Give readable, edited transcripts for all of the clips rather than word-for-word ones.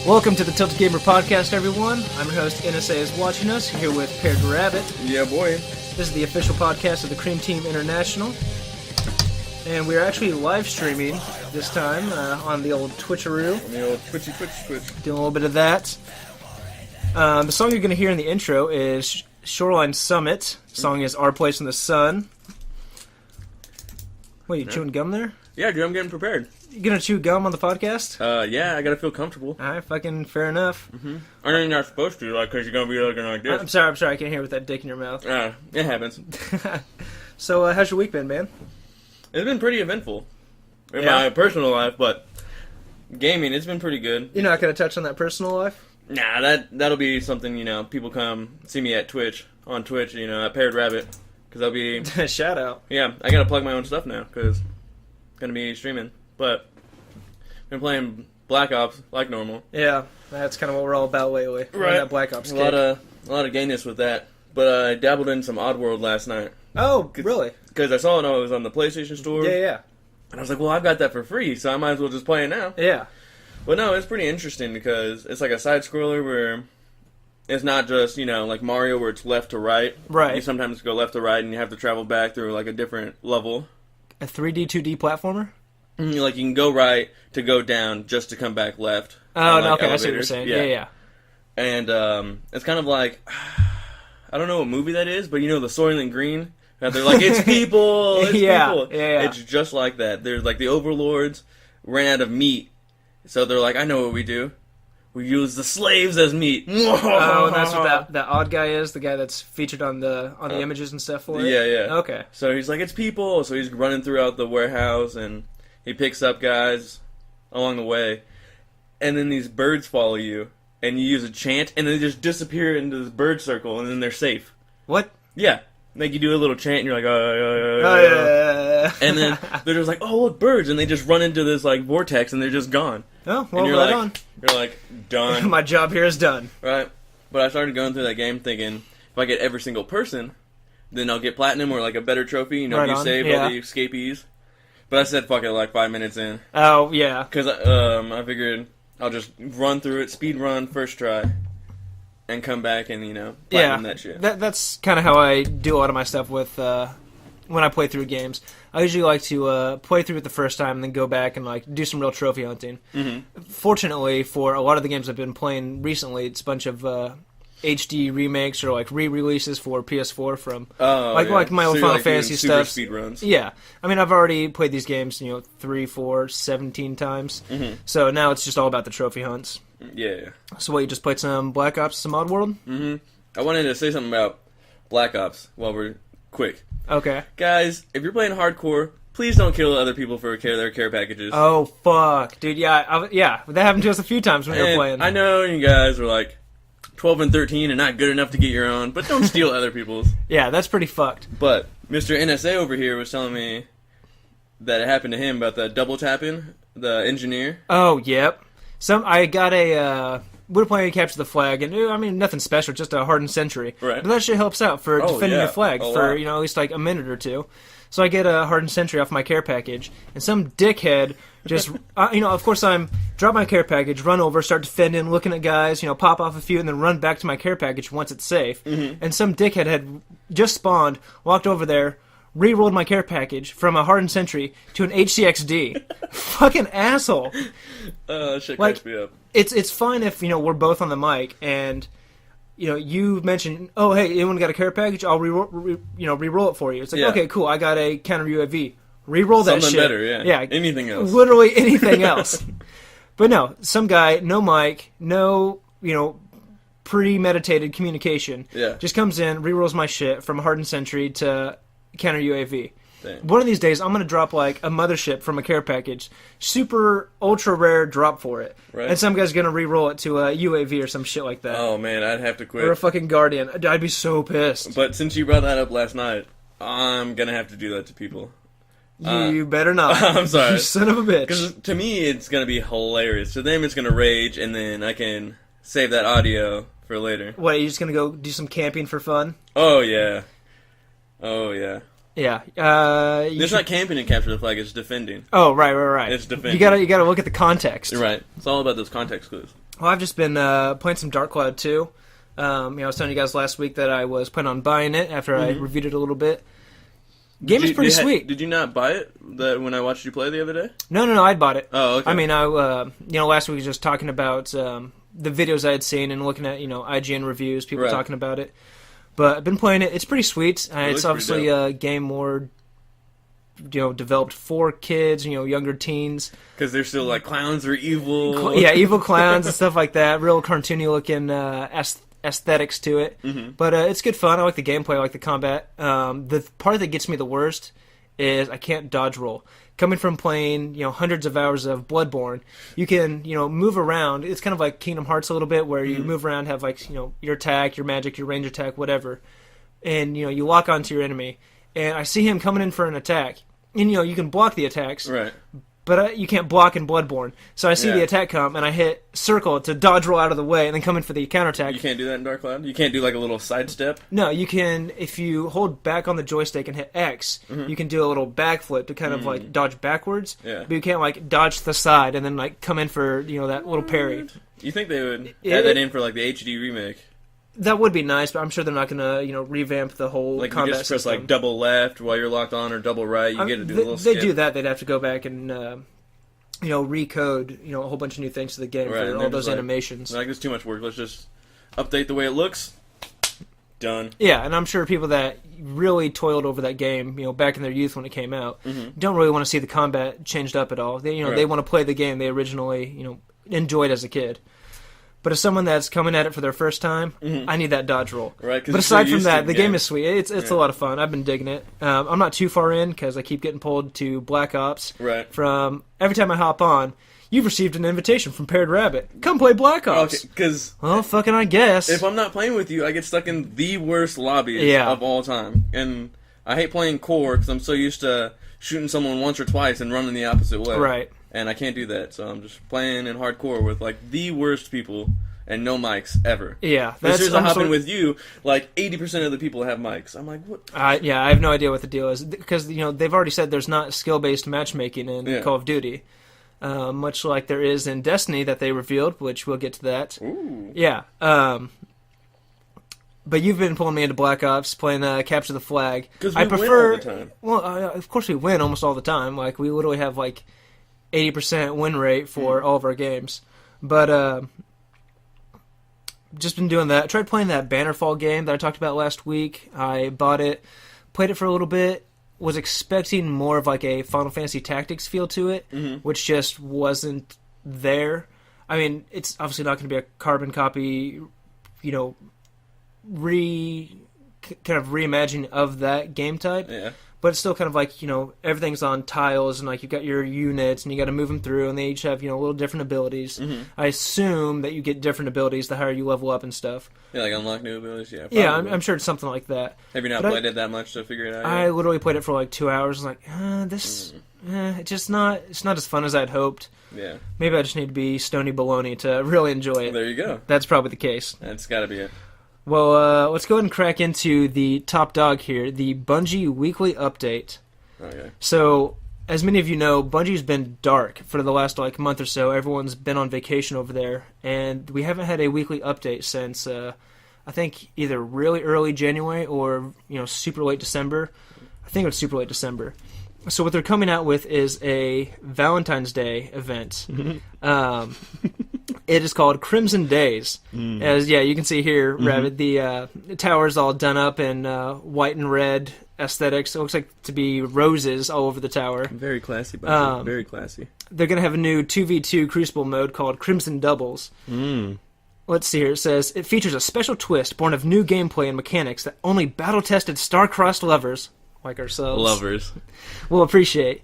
Welcome to the Tilted Gamer Podcast, everyone. I'm your host, NSA is watching us, here with Paired Rabbit. Yeah, boy. This is the official podcast of the Cream Team International. And we're actually live streaming this time on the old Twitcheroo. On the old Twitch. Doing a little bit of that. The song you're going to hear in the intro is Shoreline Summit. The song is Our Place in the Sun. What, you chewing gum there? Yeah, dude, I'm getting prepared. You gonna chew gum on the podcast? Yeah, I gotta feel comfortable. Alright, fucking fair enough. Mm-hmm. I know you're not supposed to, like, because you're gonna be looking like this. I'm sorry, I can't hear with that dick in your mouth. It happens. So, how's your week been, man? It's been pretty eventful. In Yeah. my personal life, but gaming, it's been pretty good. You're not gonna touch on that personal life? Nah, that'll be something, people come see me at Twitch, at Paired Rabbit, because I'll be... Shout out. Yeah, I gotta plug my own stuff now, because I'm gonna be streaming. But been playing Black Ops like normal. Yeah, that's kind of what we're all about lately. We're on that Black Ops kick. A lot of gayness with that. But I dabbled in some Oddworld last night. Oh, really? Because I saw it was on the PlayStation Store. Yeah. And I was like, well, I've got that for free, so I might as well just play it now. Yeah. But no, it's pretty interesting because it's like a side-scroller where it's not just, like Mario where it's left to right. Right. You sometimes go left to right and you have to travel back through like a different level. A 3D, 2D platformer? Like, you can go right to go down just to come back left. Oh, no, okay, I see what you're saying. Yeah. And it's kind of like, I don't know what movie that is, but the Soylent Green? They're like, it's people! It's people! Yeah. It's just like that. There's like the overlords ran out of meat, so they're like, I know what we do. We use the slaves as meat. Oh, and that's what that odd guy is? The guy that's featured on the images and stuff for it? Yeah. Okay. So he's like, it's people! So he's running throughout the warehouse, and he picks up guys along the way, and then these birds follow you, and you use a chant, and they just disappear into this bird circle, and then they're safe. What? Yeah. Like, you do a little chant, and you're like, yeah. And then they're just like, oh, look, birds, and they just run into this, like, vortex, and they're just gone. Oh, well, and you're right like, on. You're like, done. My job here is done. Right? But I started going through that game thinking, if I get every single person, then I'll get platinum or, like, a better trophy, right you on. saved all the escapees. But I said, fuck it, like, 5 minutes in. Oh, yeah. Because I figured I'll just run through it, speed run, first try, and come back and, platinum that shit. That's kind of how I do a lot of my stuff with, when I play through games. I usually like to play through it the first time and then go back and, like, do some real trophy hunting. Mm-hmm. Fortunately, for a lot of the games I've been playing recently, it's a bunch of HD remakes or like re-releases for PS4 from like my old Final Fantasy stuff. Speed runs. Yeah, I mean I've already played these games 3, 4, 17 times, so now it's just all about the trophy hunts. Yeah. So what, you just played some Black Ops, some Oddworld? Mm-hmm. I wanted to say something about Black Ops while we're quick. Okay. Guys, if you're playing hardcore, please don't kill other people for their care packages. Oh fuck, dude. Yeah, that happened to us a few times when we were playing. I know you guys were like 12 and 13 and not good enough to get your own, but don't steal other people's. Yeah, that's pretty fucked. But Mr. NSA over here was telling me that it happened to him about the double tapping, the engineer. Oh, yep. I got we were playing Capture the Flag, and I mean, nothing special, just a hardened sentry. Right. But that shit helps out for defending your flag for, at least like a minute or two. So I get a hardened sentry off my care package, and some dickhead just, of course drop my care package, run over, start defending, looking at guys, pop off a few, and then run back to my care package once it's safe. Mm-hmm. And some dickhead had just spawned, walked over there, re-rolled my care package from a hardened sentry to an HCXD. Fucking asshole. Shit cracks me up. It's fine if, we're both on the mic, and... you mentioned, oh, hey, anyone got a care package? I'll re-roll it for you. It's like, okay, cool, I got a counter UAV. Re-roll that Something shit. better, yeah. Yeah. Anything else. Literally anything else. But no, some guy, no mic, no, premeditated communication. Yeah. Just comes in, re-rolls my shit from hardened sentry to counter UAV. Dang. One of these days, I'm going to drop, like, a mothership from a care package. Super, ultra-rare drop for it. Right. And some guy's going to re-roll it to a UAV or some shit like that. Oh, man, I'd have to quit. Or a fucking Guardian. I'd be so pissed. But since you brought that up last night, I'm going to have to do that to people. You better not. I'm sorry. You son of a bitch. Because to me, it's going to be hilarious. To them, it's going to rage, and then I can save that audio for later. What, are you just going to go do some camping for fun? Oh, yeah. Oh, yeah. Yeah. It's not camping in Capture the Flag, it's defending. Oh, right. It's defending. You gotta look at the context. Right. It's all about those context clues. Well, I've just been playing some Dark Cloud 2. I was telling you guys last week that I was planning on buying it after I reviewed it a little bit. Game is pretty sweet. Did you not buy it when I watched you play the other day? No, I'd bought it. Oh, okay. I mean, last week was just talking about the videos I had seen and looking at, IGN reviews, people talking about it. But I've been playing it. It's pretty sweet. It's obviously a game more, developed for kids, younger teens. Because they're still like clowns are evil. Evil clowns and stuff like that. Real cartoony looking aesthetics to it. Mm-hmm. But it's good fun. I like the gameplay. I like the combat. The part that gets me the worst is I can't dodge roll. Coming from playing, hundreds of hours of Bloodborne, you can, move around. It's kind of like Kingdom Hearts a little bit, where you move around, have like, your attack, your magic, your range attack, whatever, and you lock onto your enemy. And I see him coming in for an attack, and you can block the attacks, right? But you can't block in Bloodborne. So I see the attack come, and I hit circle to dodge roll out of the way, and then come in for the counterattack. You can't do that in Dark Cloud? You can't do like a little sidestep? No, you can, if you hold back on the joystick and hit X, you can do a little backflip to kind of like dodge backwards. Yeah. But you can't like dodge to the side and then like come in for, that little parry. You think they would add that in for like the HD remake? That would be nice, but I'm sure they're not going to, revamp the whole like combat you just press system. like double left while you're locked on, or double right. You get to do a little skip. They do that. They'd have to go back and recode a whole bunch of new things to the game for all those animations. Like, it's too much work. Let's just update the way it looks. Done. Yeah, and I'm sure people that really toiled over that game, back in their youth when it came out, don't really want to see the combat changed up at all. They, they want to play the game they originally, enjoyed as a kid. But as someone that's coming at it for their first time, I need that dodge roll. Right, but aside from that, the game is sweet. It's a lot of fun. I've been digging it. I'm not too far in because I keep getting pulled to Black Ops. Right. From every time I hop on, you've received an invitation from Paired Rabbit. Come play Black Ops. Okay, well, fucking I guess. If I'm not playing with you, I get stuck in the worst lobbies of all time. And I hate playing core because I'm so used to shooting someone once or twice and running the opposite way. Right. And I can't do that, so I'm just playing in hardcore with like the worst people and no mics ever. Yeah, that's as soon as I hop in with you, like 80% of the people have mics. I'm like, what? I have no idea what the deal is because they've already said there's not skill-based matchmaking in Call of Duty, much like there is in Destiny that they revealed, which we'll get to that. Ooh. Yeah. But you've been pulling me into Black Ops, playing Capture the Flag. Because we win all the time. Well, of course we win almost all the time. Like, we literally have, 80% win rate for all of our games. But, just been doing that. I tried playing that Bannerfall game that I talked about last week. I bought it, played it for a little bit, was expecting more of, a Final Fantasy Tactics feel to it, which just wasn't there. I mean, it's obviously not going to be a carbon copy, kind of reimagining of that game type. Yeah. But it's still kind of everything's on tiles, and you've got your units, and you got to move them through, and they each have little different abilities. I assume that you get different abilities the higher you level up and stuff. Yeah, unlock new abilities. Yeah. Probably. Yeah, I'm sure it's something like that. Have you not played it that much to figure it out? I literally played it for 2 hours. I was it's just not. It's not as fun as I'd hoped. Yeah. Maybe I just need to be Stony Baloney to really enjoy it. There you go. That's probably the case. That's got to be it. Well, let's go ahead and crack into the top dog here, the Bungie weekly update. Okay. So, as many of you know, Bungie's been dark for the last month or so. Everyone's been on vacation over there, and we haven't had a weekly update since I think either really early January or super late December. I think it was super late December. So what they're coming out with is a Valentine's Day event. It is called Crimson Days. As you can see here, Rabbit, the tower's all done up in white and red aesthetics. It looks like to be roses all over the tower. Very classy, Bungie. Very classy. They're going to have a new 2v2 Crucible mode called Crimson Doubles. Let's see here. It says, it features a special twist born of new gameplay and mechanics that only battle-tested star-crossed lovers, like ourselves, will appreciate.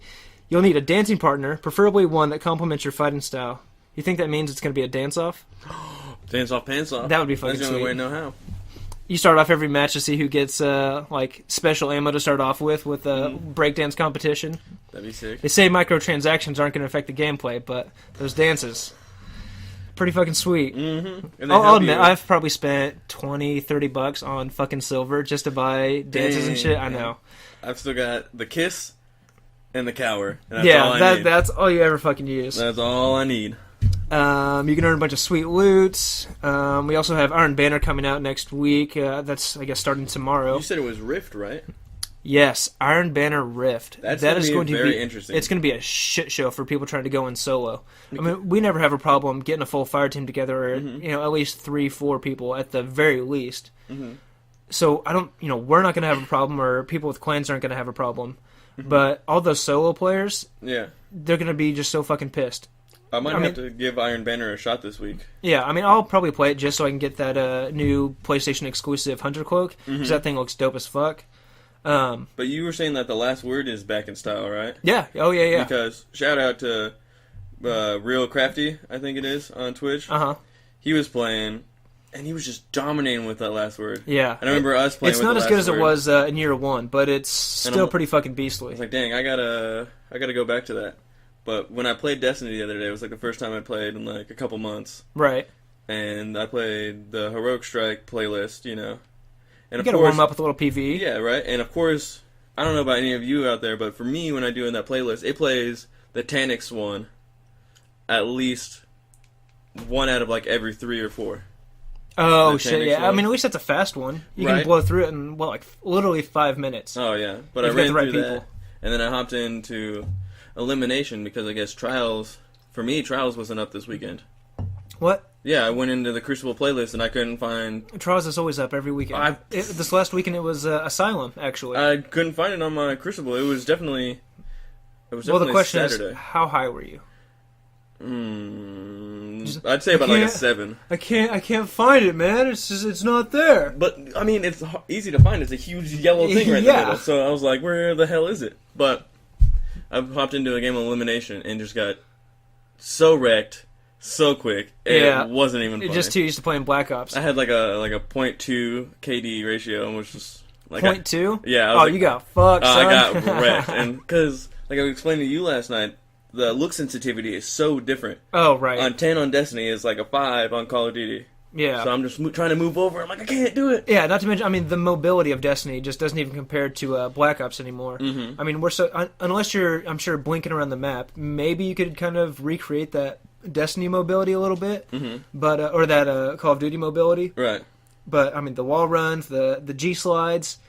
You'll need a dancing partner, preferably one that complements your fighting style. You think that means it's going to be a dance-off? Dance off, pants off. That would be fucking sweet. That's the only way to know how. You start off every match to see who gets special ammo to start off with a breakdance competition. That'd be sick. They say microtransactions aren't going to affect the gameplay, but those dances, pretty fucking sweet. Mm-hmm. I'll admit, I've probably spent $20-$30 on fucking silver just to buy dances and shit. I know. I've still got the kiss and the cower. And that's all you ever fucking use. That's all I need. You can earn a bunch of sweet loots. We also have Iron Banner coming out next week. That's, I guess, starting tomorrow. You said it was Rift, right? Yes, Iron Banner Rift. That is going to be very interesting. It's going to be a shit show for people trying to go in solo. I mean, we never have a problem getting a full fire team together, or at least 3-4 people at the very least. Mm-hmm. So I don't, we're not going to have a problem, or people with clans aren't going to have a problem. Mm-hmm. But all those solo players, they're going to be just so fucking pissed. I might have to give Iron Banner a shot this week. Yeah, I mean, I'll probably play it just so I can get that new PlayStation exclusive Hunter Cloak, because that thing looks dope as fuck. But you were saying that the last word is back in style, right? Yeah. Oh, yeah. Because shout out to Real Crafty, I think it is, on Twitch. Uh-huh. He was playing, and he was just dominating with that last word. Yeah. And I remember us playing with the last word. It's not as good as it was in year one, but it's still pretty fucking beastly. I was like, dang, I gotta go back to that. But when I played Destiny the other day, it was like the first time I played in like a couple months. Right. And I played the Heroic Strike playlist, And you gotta warm up with a little PvE. Yeah, right. And of course, I don't know about any of you out there, but for me, when I do in that playlist, it plays the Taniks one at least 1 out of like every 3 or 4. Oh shit! Yeah, I mean, at least that's a fast one. You can blow through it in literally 5 minutes. Oh yeah, but I ran through that, and then I hopped into Elimination because I guess Trials wasn't up this weekend. What? Yeah, I went into the Crucible playlist and I couldn't find... Trials is always up every weekend. This last weekend it was Asylum, actually. I couldn't find it on my Crucible. It was definitely well, the question Saturday. Is, how high were you? I'd say about like a 7. I can't find it, man. It's not there. But, I mean, it's easy to find. It's a huge yellow thing right in the middle. So I was like, where the hell is it? But I hopped into a game of Elimination and just got so wrecked so quick. It wasn't even funny. Just too used to playing Black Ops. I had like a 0.2 KD ratio and was just like 0.2? Yeah. You got fucked, son. I got wrecked. And because, like I was explaining to you last night, the look sensitivity is so different. Oh, right. On 10 on Destiny is like a 5 on Call of Duty. Yeah. So I'm just trying to move over. I'm like, I can't do it. Yeah, not to mention, I mean, the mobility of Destiny just doesn't even compare to Black Ops anymore. Mm-hmm. I mean, unless you're, I'm sure, blinking around the map, maybe you could kind of recreate that Destiny mobility a little bit, but or that Call of Duty mobility. Right. But, I mean, the wall runs, the G-slides...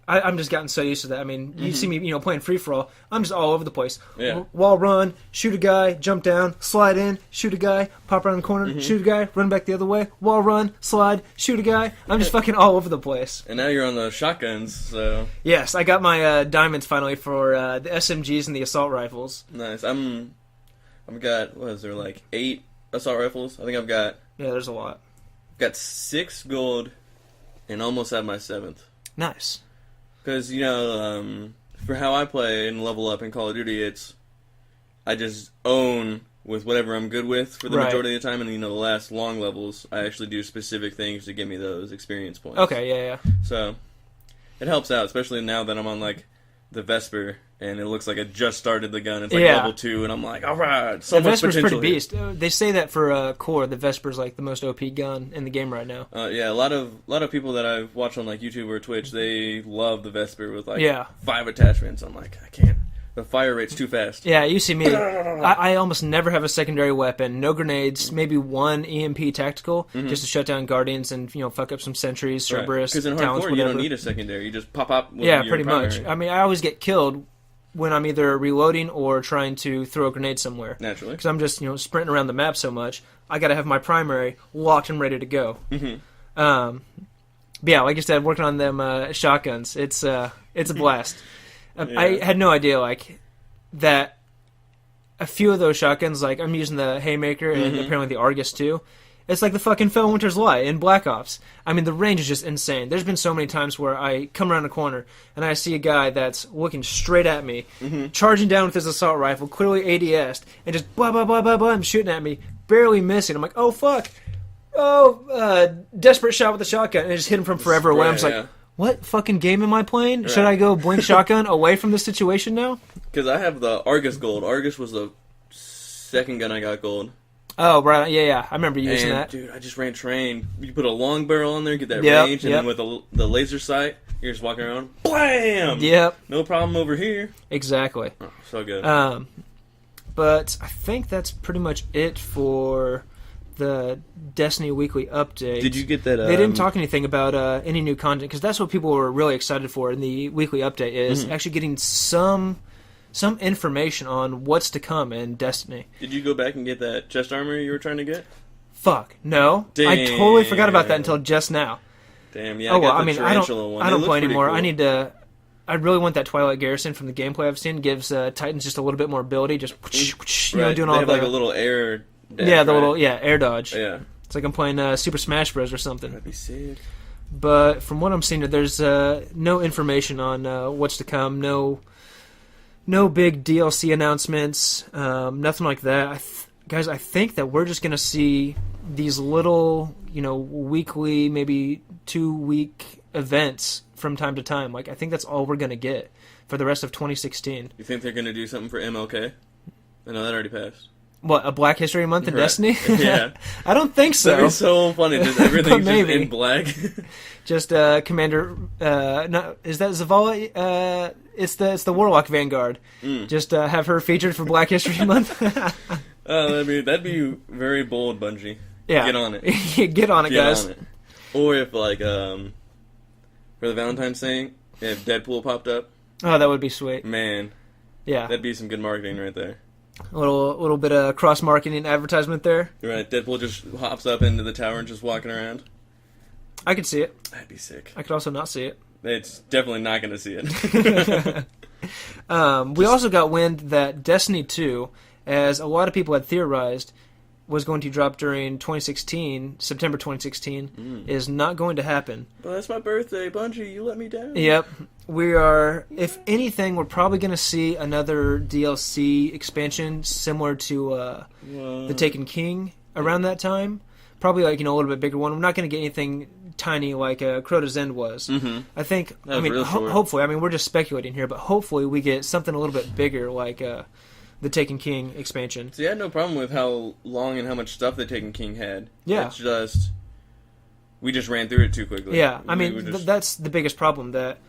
I'm just gotten so used to that. I mean, you see me, playing free-for-all. I'm just all over the place. Yeah. Wall run, shoot a guy, jump down, slide in, shoot a guy, pop around the corner, shoot a guy, run back the other way, wall run, slide, shoot a guy. I'm just fucking all over the place. And now you're on the shotguns, so... Yes, I got my diamonds finally for the SMGs and the assault rifles. Nice. I've got, what is there, like 8 assault rifles? I think I've got... Yeah, there's a lot. Got 6 gold and almost at my 7th. Nice. Because, for how I play and level up in Call of Duty, I just own with whatever I'm good with for the majority of the time, and, the last long levels, I actually do specific things to give me those experience points. Okay, yeah. So, it helps out, especially now that I'm on, like, the Vesper, and it looks like I just started the gun. It's like level 2, and I'm like, alright, so much potential. The Vesper's pretty beast. They say that for core, the Vesper's like the most OP gun in the game right now. Yeah, a lot of people that I've watched on like YouTube or Twitch, they love the Vesper with like 5 attachments. I'm like, I can't. The fire rate's too fast. Yeah, you see me. I almost never have a secondary weapon. No grenades, maybe 1 EMP tactical, just to shut down Guardians and fuck up some sentries, Cerberus, because in hardcore you don't need a secondary. You just pop up with your primary. Much. I mean, I always get killed when I'm either reloading or trying to throw a grenade somewhere. Naturally. Because I'm just, sprinting around the map so much, I gotta have my primary locked and ready to go. But yeah, like I said, working on them shotguns, it's a blast. I had no idea, that a few of those shotguns, I'm using the Haymaker and apparently the Argus too. It's like the fucking Fellwinter's Lie in Black Ops. I mean, the range is just insane. There's been so many times where I come around a corner and I see a guy that's looking straight at me, charging down with his assault rifle, clearly ADS'd, and just blah, blah, blah, blah, blah, and shooting at me, barely missing. I'm like, oh, fuck. Desperate shot with a shotgun, and I just hit him from forever away. I'm just like, what fucking game am I playing? Right. Should I go blink shotgun away from this situation now? Because I have the Argus gold. Argus was the second gun I got gold. Oh, right. Yeah. I remember using that. Dude, I just ran train. You put a long barrel on there, get that Yep, range, and then with the laser sight, you're just walking around. Blam! Yep. No problem over here. Exactly. Oh, so good. But I think that's pretty much it for the Destiny Weekly Update. Did you get that? They didn't talk anything about any new content, because that's what people were really excited for in the Weekly Update, is actually getting some information on what's to come in Destiny. Did you go back and get that chest armor you were trying to get? Fuck, no. Damn. I totally forgot about that until just now. Damn, yeah. I don't play anymore. Cool. I really want that Twilight Garrison from the gameplay I've seen. Gives Titans just a little bit more ability, just doing all they have like a little air dash, air dodge. Yeah. It's like I'm playing Super Smash Bros. Or something. That'd be sick. But from what I'm seeing, there's no information on what's to come. No big DLC announcements. Nothing like that. Guys, I think that we're just gonna see these little, weekly, maybe 2-week events from time to time. Like, I think that's all we're gonna get for the rest of 2016. You think they're gonna do something for MLK? I know that already passed. What, a Black History Month in Destiny? Yeah. I don't think so. That'd be so funny. Just everything's just in black. Just Commander. No, is that Zavala? It's the Warlock Vanguard. Just have her featured for Black History Month. That'd be very bold, Bungie. Yeah, get on it. Get on it, guys. On it. Or if for the Valentine's thing, if Deadpool popped up. Oh, that would be sweet. Man. Yeah. That'd be some good marketing right there. A little bit of cross marketing advertisement there. Right, Deadpool just hops up into the tower and just walking around. I could see it. That'd be sick. I could also not see it. It's definitely not going to see it. We also got wind that Destiny 2, as a lot of people had theorized, was going to drop during September 2016, is not going to happen. But that's my birthday, Bungie. You let me down. Yep. We are, if anything, we're probably going to see another DLC expansion similar to the Taken King around that time. Probably like, a little bit bigger one. We're not going to get anything tiny like Crota's End was. Mm-hmm. I think, hopefully, we're just speculating here, but hopefully we get something a little bit bigger like the Taken King expansion. See, I had no problem with how long and how much stuff the Taken King had. Yeah. It's just, we just ran through it too quickly. Yeah, that's the biggest problem, that,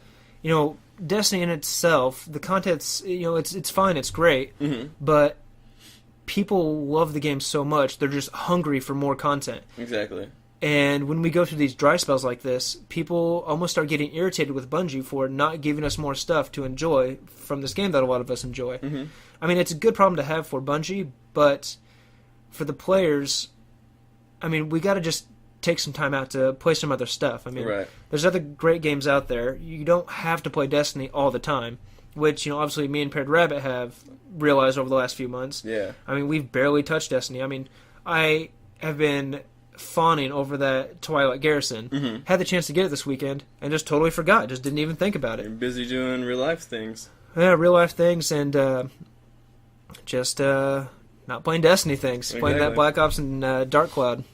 Destiny in itself, the content's, it's fine, it's great, but people love the game so much, they're just hungry for more content. Exactly. And when we go through these dry spells like this, people almost start getting irritated with Bungie for not giving us more stuff to enjoy from this game that a lot of us enjoy. Mm-hmm. It's a good problem to have for Bungie, but for the players, we got to just take some time out to play some other stuff. Right. There's other great games out there. You don't have to play Destiny all the time, which, obviously me and Paired Rabbit have realized over the last few months. Yeah. We've barely touched Destiny. I have been fawning over that Twilight Garrison. Mm-hmm. Had the chance to get it this weekend and just totally forgot. Just didn't even think about it. You're busy doing real life things. Yeah, real life things, and just not playing Destiny things. Exactly. Playing that Black Ops and Dark Cloud.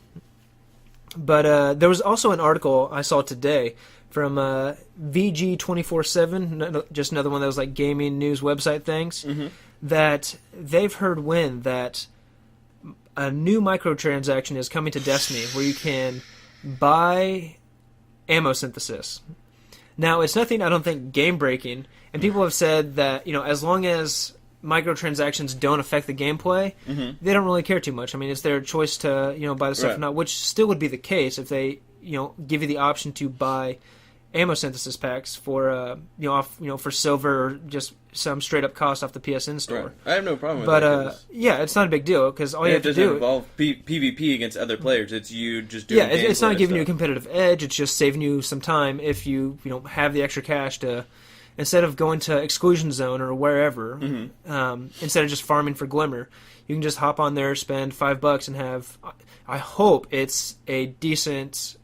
But there was also an article I saw today from VG247, just another one of those like gaming news website things, that they've heard wind that a new microtransaction is coming to Destiny where you can buy ammo synthesis. Now, it's nothing, I don't think, game-breaking, and people have said that, as long as microtransactions don't affect the gameplay, they don't really care too much. It's their choice to, buy the stuff or not, which still would be the case if they, give you the option to buy ammo synthesis packs for, for silver or just some straight-up cost off the PSN store. Right. I have no problem with that. But, yeah, it's not a big deal, because all you have to do... It doesn't involve PvP against other players. It's you just doing it's not giving you a competitive edge. It's just saving you some time if you, have the extra cash to... Instead of going to Exclusion Zone or wherever, instead of just farming for Glimmer, you can just hop on there, spend $5, and have... I hope it's a decent...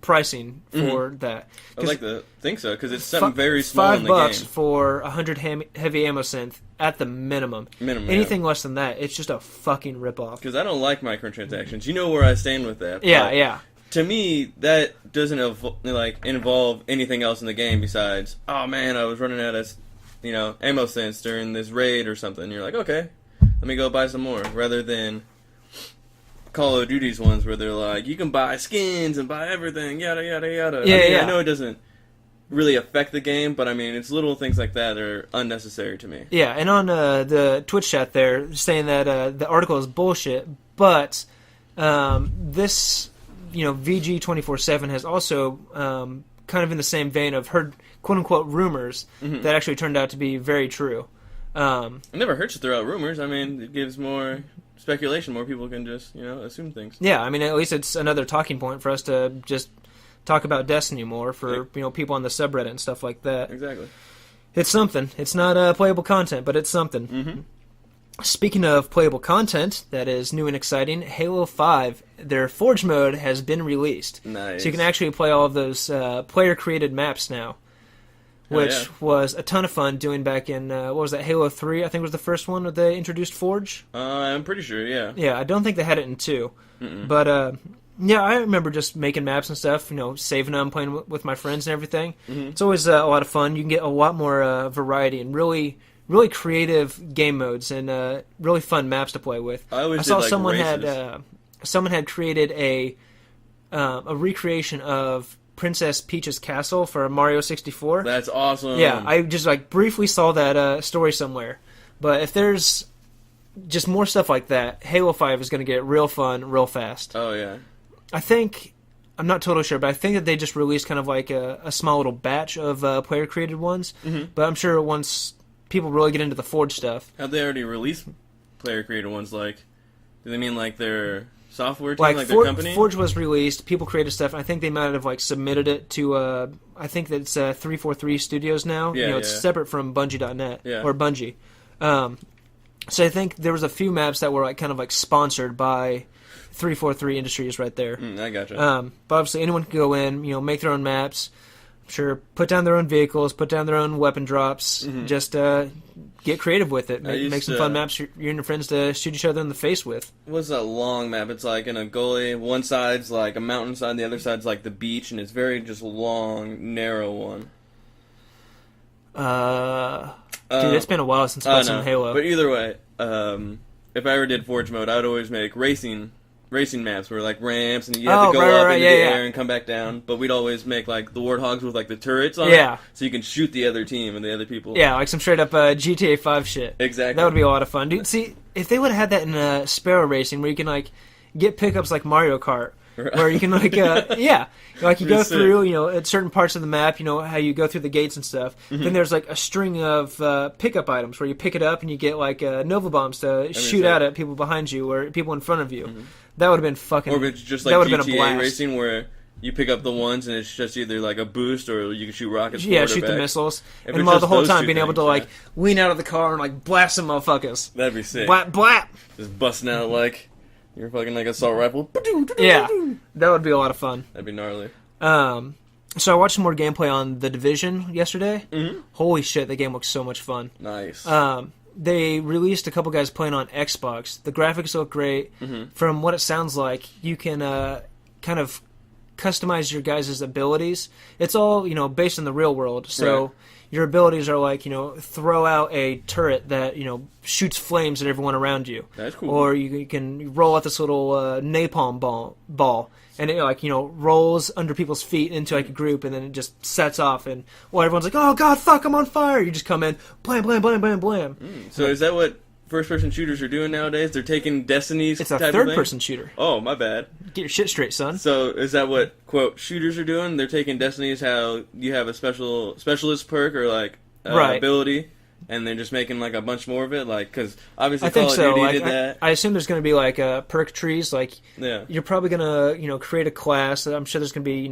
pricing for that. I'd like to think so, because it's something very small in the game. $5 for 100 heavy ammo synth at the minimum. Anything less than that, it's just a fucking ripoff. Because I don't like microtransactions. You know where I stand with that. Yeah. To me, that doesn't involve anything else in the game besides, oh man, I was running out of ammo synths during this raid or something. You're like, okay, let me go buy some more, rather than Call of Duty's ones where they're like, you can buy skins and buy everything, yada yada yada. Yeah. I know it doesn't really affect the game, but I mean, it's little things like that that are unnecessary to me. Yeah, and on the Twitch chat there, saying that the article is bullshit, but this, VG247 has also kind of in the same vein of heard quote-unquote rumors that actually turned out to be very true. It never hurts to throw out rumors. I mean, it gives more speculation. More people can just, assume things. Yeah, I mean, at least it's another talking point for us to just talk about Destiny more for, people on the subreddit and stuff like that. Exactly. It's something. It's not playable content, but it's something. Mm-hmm. Speaking of playable content that is new and exciting, Halo 5, their Forge mode has been released. Nice. So you can actually play all of those player-created maps now, which was a ton of fun doing back in, what was that, Halo 3, I think was the first one that they introduced Forge? I'm pretty sure, yeah. Yeah, I don't think they had it in 2. Mm-mm. But, yeah, I remember just making maps and stuff, saving them, playing with my friends and everything. Mm-hmm. It's always a lot of fun. You can get a lot more variety and really creative game modes and really fun maps to play with. I saw someone had created a recreation of Princess Peach's castle for Mario 64. That's awesome. Yeah, I just briefly saw that story somewhere. But if there's just more stuff like that, Halo 5 is going to get real fun real fast. Oh yeah. I'm not totally sure, but I think that they just released kind of like a small little batch of player-created ones. Mm-hmm. But I'm sure once people really get into the Forge stuff... Have they already released player-created ones? Like, do they mean like their software team, like their company? Forge was released, people created stuff, and I think they might have submitted it to, I think that's 343 Studios now. Yeah, it's separate from Bungie.net, or Bungie. So I think there was a few maps that were kind of sponsored by 343 Industries right there. I gotcha. But obviously anyone can go in, make their own maps. Sure, put down their own vehicles, put down their own weapon drops. Mm-hmm. Just get creative with it. Make some fun maps you and your friends to shoot each other in the face with. What's that long map? It's like in a gully. One side's like a mountainside, the other side's like the beach, and it's very just long, narrow one. Dude, it's been a while since I played some Halo. But either way, if I ever did Forge mode, I would always make racing maps where ramps and you have to go up into the air and come back down. But we'd always make the warthogs with the turrets on it, so you can shoot the other team and the other people. Yeah, some straight up GTA 5 shit. Exactly. That would be a lot of fun, dude. See, if they would have had that in Sparrow Racing, where you can get pickups like Mario Kart. Where you can you go through at certain parts of the map, how you go through the gates and stuff. Mm-hmm. Then there's a string of pickup items where you pick it up and you get Nova bombs to shoot out at people behind you or people in front of you. Mm-hmm. That would have been fucking. Or it's just like GTA Racing where you pick up the ones and it's just either a boost or you can shoot rockets. Yeah, shoot the missiles, and the whole time being able to lean out of the car and blast some motherfuckers. That'd be sick. Blap blap. Just busting out your fucking assault rifle. Yeah, that would be a lot of fun. That'd be gnarly. So I watched some more gameplay on The Division yesterday. Mm-hmm. Holy shit, that game looks so much fun. Nice. They released a couple guys playing on Xbox. The graphics look great. Mm-hmm. From what it sounds like, you can kind of customize your guys' abilities. It's all, based in the real world. So right. Your abilities are throw out a turret that, shoots flames at everyone around you. That's cool. Or you can roll out this little napalm ball. And it rolls under people's feet into a group, and then it just sets off, and everyone's like, "Oh God, fuck, I'm on fire!" You just come in, blam, blam, blam, blam, blam. So is that what first-person shooters are doing nowadays? They're taking Destiny's. It's a third-person shooter. Oh, my bad. Get your shit straight, son. So is that what quote shooters are doing? They're taking Destiny's, how you have a specialist perk or ability. And they're just making a bunch more of it, because obviously Call of Duty did that. I assume there's going to be perk trees. You're probably going to create a class. I'm sure there's going to be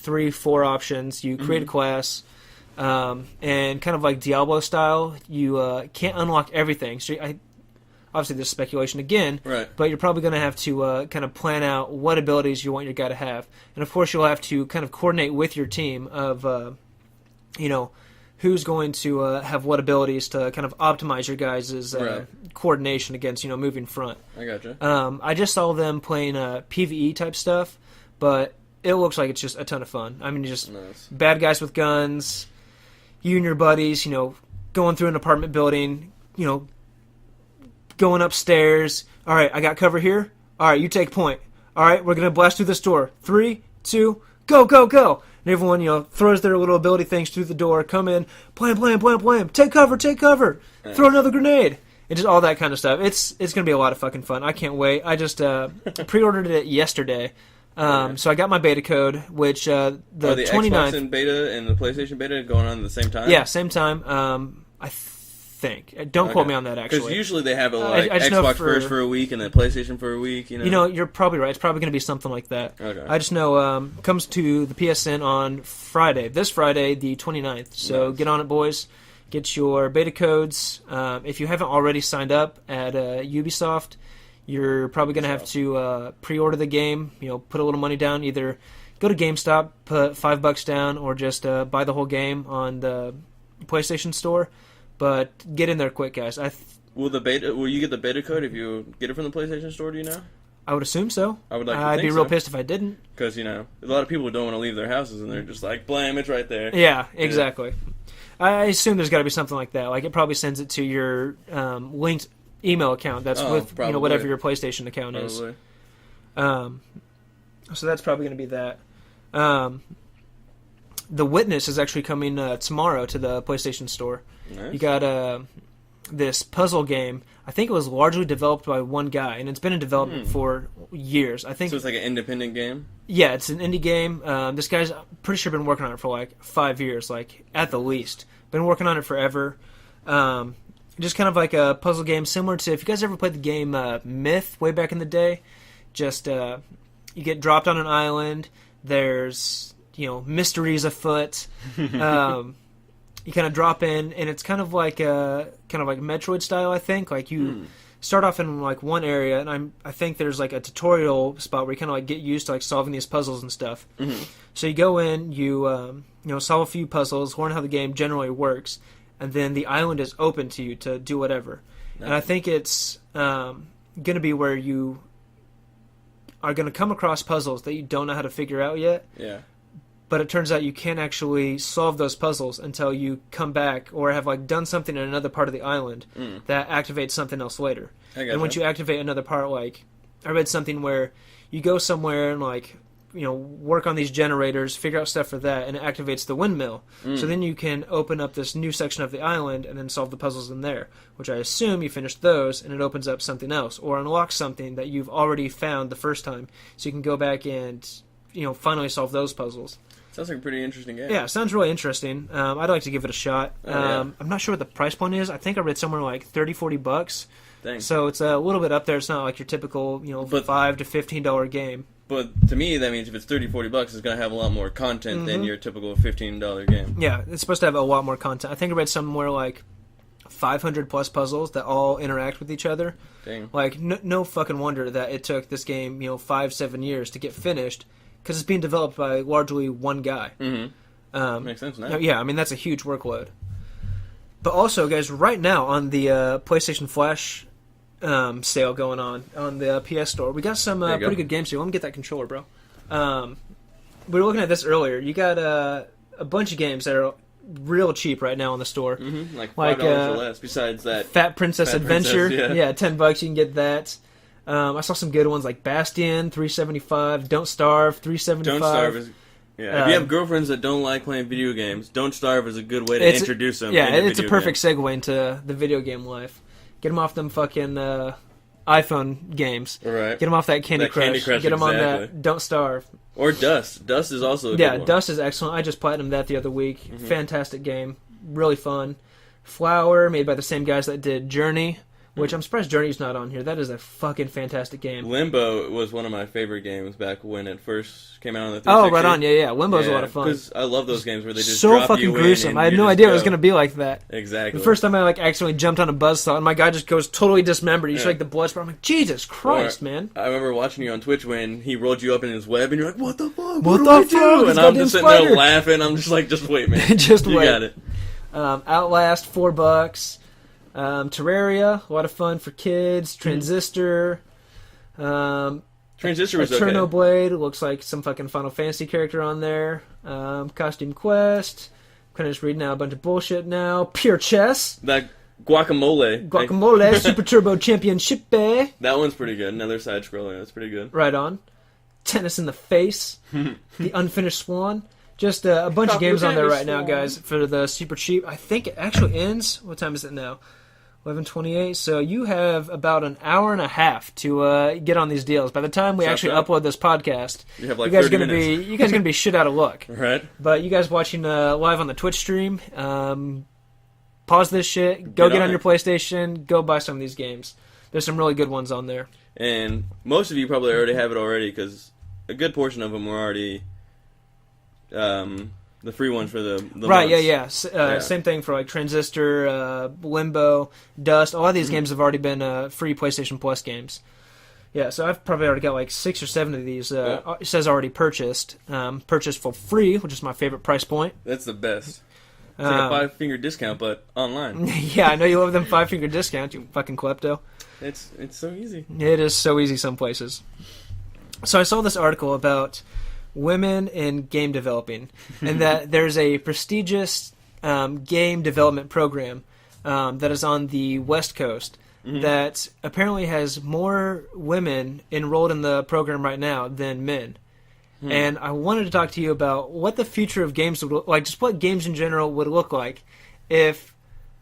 3-4 options. You create a class, and kind of like Diablo style, you can't unlock everything. So obviously there's speculation again, right? But you're probably going to have to kind of plan out what abilities you want your guy to have, and of course you'll have to kind of coordinate with your team of who's going to have what abilities to kind of optimize your guys' coordination against, moving front. I gotcha. I just saw them playing PvE type stuff, but it looks like it's just a ton of fun. I mean, just nice. Bad guys with guns, you and your buddies, going through an apartment building, going upstairs. All right, I got cover here. All right, you take point. All right, we're gonna blast through this door. 3, 2, go, go, go! And everyone, throws their little ability things through the door. Come in, blam, blam, blam, blam. Take cover, take cover. Throw another grenade. And just all that kind of stuff. It's gonna be a lot of fucking fun. I can't wait. I just pre-ordered it yesterday. So I got my beta code, which the 29th... Xbox and beta and the PlayStation beta going on at the same time? Yeah, same time. I think. Don't quote me on that, actually. Because usually they have it like Xbox first for a week and then PlayStation for a week. You're probably right. It's probably going to be something like that. Okay. I just know comes to the PSN on Friday. This Friday, the 29th. So Get on it, boys. Get your beta codes. If you haven't already signed up at Ubisoft, you're probably going to have to pre-order the game. Put a little money down. Either go to GameStop, put $5 down, or just buy the whole game on the PlayStation Store. But get in there quick, guys. Will you get the beta code if you get it from the PlayStation Store? Do you know? I would assume so. I would like. I'd be real pissed if I didn't. Because a lot of people don't want to leave their houses, and they're just like, "Blam, it's right there." Yeah, exactly. Yeah. I assume there's got to be something like that. Like it probably sends it to your linked email account. That's with whatever your PlayStation account is. So that's probably going to be that. The Witness is actually coming tomorrow to the PlayStation Store. Nice. You got this puzzle game. I think it was largely developed by one guy, and it's been in development for years. I think so. It's like an independent game. Yeah, it's an indie game. This guy's pretty sure been working on it for like 5 years, like at the least. Been working on it forever. Just kind of like a puzzle game, similar to if you guys ever played the game Myth way back in the day. Just you get dropped on an island. There's mysteries afoot. You kind of drop in, and it's kind of like Metroid style. I think like you start off in like one area, and I think there's like a tutorial spot where you kind of like get used to like solving these puzzles and stuff. Mm-hmm. So you go in, you solve a few puzzles, learn how the game generally works, and then the island is open to you to do whatever. Nice. And I think it's going to be where you are going to come across puzzles that you don't know how to figure out yet. Yeah. But it turns out you can't actually solve those puzzles until you come back or have like done something in another part of the island that activates something else later. And once you activate another part, like I read something where you go somewhere and like work on these generators, figure out stuff for that, and it activates the windmill. So then you can open up this new section of the island and then solve the puzzles in there, which I assume you finish those and it opens up something else or unlocks something that you've already found the first time. So you can go back and finally solve those puzzles. Sounds like a pretty interesting game. Yeah, sounds really interesting. I'd like to give it a shot. I'm not sure what the price point is. I think I read somewhere like $30-$40. Dang. So it's a little bit up there. It's not like your typical, $5 to $15 game. But to me, that means if it's $30-$40, it's going to have a lot more content than your typical $15 game. Yeah, it's supposed to have a lot more content. I think I read somewhere like 500 plus puzzles that all interact with each other. Dang. Like, no fucking wonder that it took this game, 5-7 years to get finished. Because it's being developed by largely one guy. Mm-hmm. Makes sense now. Yeah, I mean, that's a huge workload. But also, guys, right now on the PlayStation Flash sale going on the PS Store, we got some pretty good games here. Let me get that controller, bro. We were looking at this earlier. You got a bunch of games that are real cheap right now on the store. Mm-hmm. Like $5 or less, besides that. Fat Princess Adventure. Yeah, $10, you can get that. I saw some good ones like Bastion, $3.75. Don't Starve, $3.75. Don't Starve is... Yeah, if you have girlfriends that don't like playing video games, Don't Starve is a good way to introduce them. Yeah, it's a perfect segue into the video game life. Get them off them fucking iPhone games. Right. Get them off that Candy Crush. Get them on that Don't Starve. Or Dust. Dust is also a good one. Dust is excellent. I just platinumed that the other week. Mm-hmm. Fantastic game. Really fun. Flower, made by the same guys that did Journey. Which I'm surprised Journey's not on here. That is a fucking fantastic game. Limbo was one of my favorite games back when it first came out on the 360. Oh, right on. Yeah. Limbo's a lot of fun. Because I love those games where they just so drop fucking you gruesome. in I had no idea it was going to be like that. Exactly. The first time I accidentally jumped on a buzzsaw and my guy just goes totally dismembered. He's like the blood spurt. I'm like, Jesus Christ, man. I remember watching you on Twitch when he rolled you up in his web and you're like, what the fuck? What the fuck? And I'm just sitting there laughing. I'm just like, just wait, man. Just wait. You got it. Outlast, $4. Terraria, a lot of fun for kids. Transistor. Transistor was Eterno Blade, looks like some fucking Final Fantasy character on there. Costume Quest. I'm kind of just reading out a bunch of bullshit now. Pure Chess. Guacamole. Super Turbo Championship. That one's pretty good. Another side scroller. That's pretty good. Right on. Tennis in the Face. The Unfinished Swan. Just a bunch of games on there right now, guys, for the super cheap. I think it actually ends. What time is it now? 11:28. So you have about an hour and a half to get on these deals. By the time we actually upload this podcast, you have like you guys 30 gonna minutes. be you guys gonna be shit out of luck. Right. But you guys watching live on the Twitch stream, pause this shit. Go get on your PlayStation. Go buy some of these games. There's some really good ones on there. And most of you probably already have it already because a good portion of them were already. The free ones for the right, months. Yeah. Same thing for like Transistor, Limbo, Dust. A lot of these games have already been free PlayStation Plus games. Yeah, so I've probably already got like 6 or 7 of these. It says already purchased. Purchased for free, which is my favorite price point. That's the best. It's like a 5-finger discount, but online. Yeah, I know you love them 5-finger discounts, you fucking klepto. It's so easy. It is so easy some places. So I saw this article about women in game developing, and that there's a prestigious game development program that is on the West Coast that apparently has more women enrolled in the program right now than men. And I wanted to talk to you about what the future of games would look like, just what games in general would look like if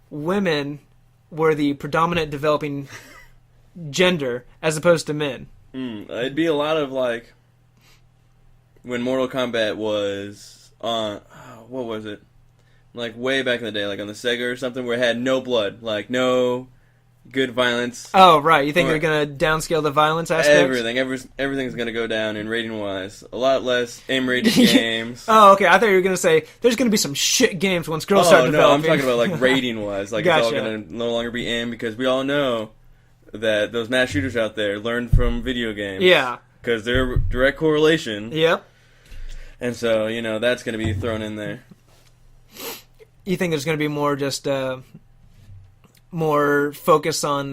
women were the predominant developing gender as opposed to men. It'd be a lot of like when Mortal Kombat was on, what was it? Like way back in the day, like on the Sega or something, where it had no blood, like no good violence. Oh, right. You think they're going to downscale the violence aspect? Everything's going to go down in rating-wise. A lot less M-rated games. Oh, okay. I thought you were going to say there's going to be some shit games once girls start developing. No, I'm talking about like rating-wise. Like Gotcha. It's all going to no longer be M because we all know that those mass shooters out there learn from video games. Yeah. Because they're a direct correlation. Yep. And so, that's going to be thrown in there. You think there's going to be more just more focus on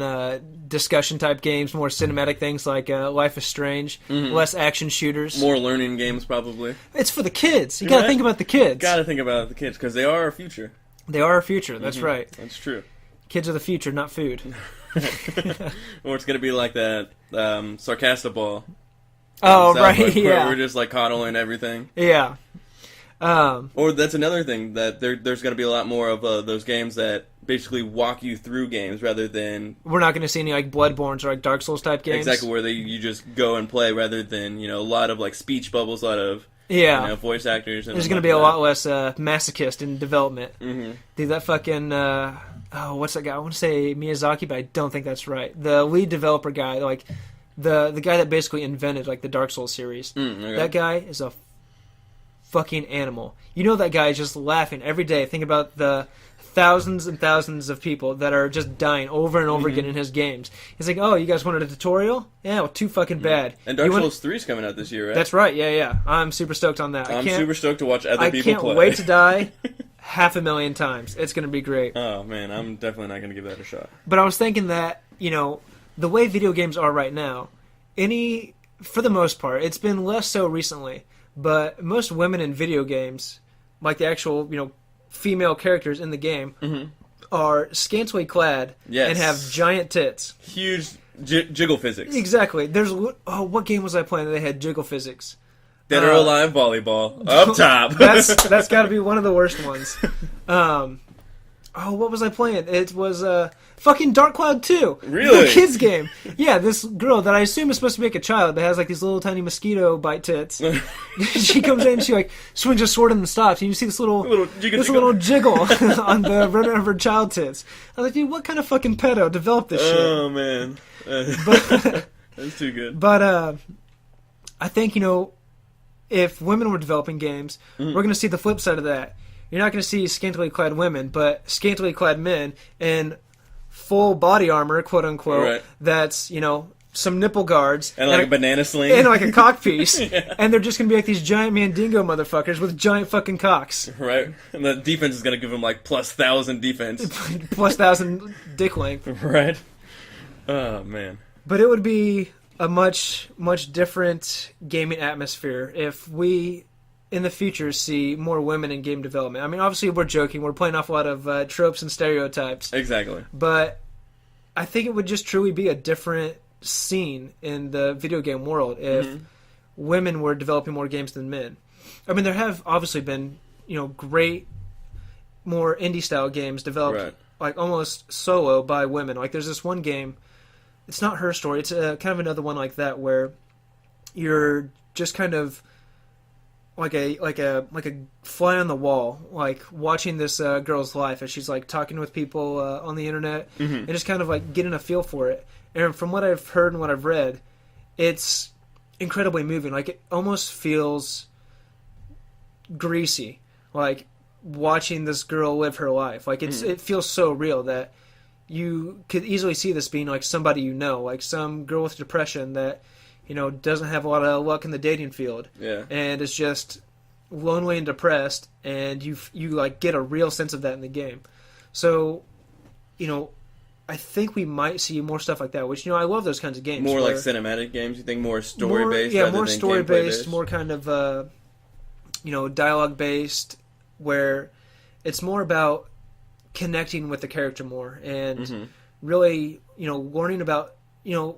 discussion type games, more cinematic things like Life is Strange, less action shooters, more learning games probably. It's for the kids. You got to think about the kids. Got to think about the kids because they are our future. They are our future. That's right. That's true. Kids are the future, not food. Or it's going to be like that Sarcastaball. Oh, right, yeah. We're just like coddling everything. Yeah. Or that's another thing, that there's going to be a lot more of those games that basically walk you through games rather than... We're not going to see any like Bloodborne's or like Dark Souls type games. Exactly, where you just go and play rather than, a lot of like speech bubbles, a lot of voice actors. And there's going to be a lot less masochist in development. Dude, that fucking... what's that guy? I want to say Miyazaki, but I don't think that's right. The lead developer guy, like... The guy that basically invented like the Dark Souls series. Okay. That guy is a fucking animal. You know that guy is just laughing every day. Think about the thousands and thousands of people that are just dying over and over again in his games. He's like, oh, you guys wanted a tutorial? Yeah, well, too fucking bad. And Dark Souls 3 is coming out this year, right? That's right, yeah. I'm super stoked on that. I'm super stoked to watch other people play. I can't wait to die 500,000 times. It's going to be great. Oh, man, I'm definitely not going to give that a shot. But I was thinking that, the way video games are right now, for the most part, it's been less so recently, but most women in video games, like the actual, female characters in the game, are scantily clad and have giant tits. Huge jiggle physics. Exactly. What game was I playing that they had jiggle physics? Dead or Alive volleyball. Up top. That's got to be one of the worst ones. What was I playing? It was fucking Dark Cloud 2. Really? The kids game. Yeah, this girl that I assume is supposed to be like a child, but has like these little tiny mosquito bite tits. She comes in and she like swings her sword and stops, and you see this little jiggle on the front of her child tits. I was like, dude, what kind of fucking pedo developed this shit? Oh man, that's too good. But I think if women were developing games, we're going to see the flip side of that. You're not going to see scantily clad women, but scantily clad men in full body armor, quote unquote. Right. That's some nipple guards and like a banana sling and like a cock piece, and they're just going to be like these giant mandingo motherfuckers with giant fucking cocks. Right, and the defense is going to give them like plus 1,000 defense, plus 1,000 dick length. Right. Oh man. But it would be a much different gaming atmosphere if we in the future see more women in game development. I mean, obviously we're joking. We're playing off a lot of tropes and stereotypes. Exactly. But I think it would just truly be a different scene in the video game world if women were developing more games than men. I mean, there have obviously been, great, more indie-style games developed, like, almost solo by women. Like, there's this one game, it's not Her Story, it's kind of another one like that, where you're just kind of like a fly on the wall, like watching this girl's life as she's like talking with people on the internet, and just kind of like getting a feel for it. And from what I've heard and what I've read, it's incredibly moving. Like, it almost feels greasy, like watching this girl live her life. Like, it feels so real that you could easily see this being like somebody like some girl with depression that doesn't have a lot of luck in the dating field. Yeah. And is just lonely and depressed, and you like get a real sense of that in the game. So, I think we might see more stuff like that, which, I love those kinds of games. More like cinematic games, you think? More story-based? Yeah, more story-based, more kind of, dialogue-based, where it's more about connecting with the character more and really, learning about, not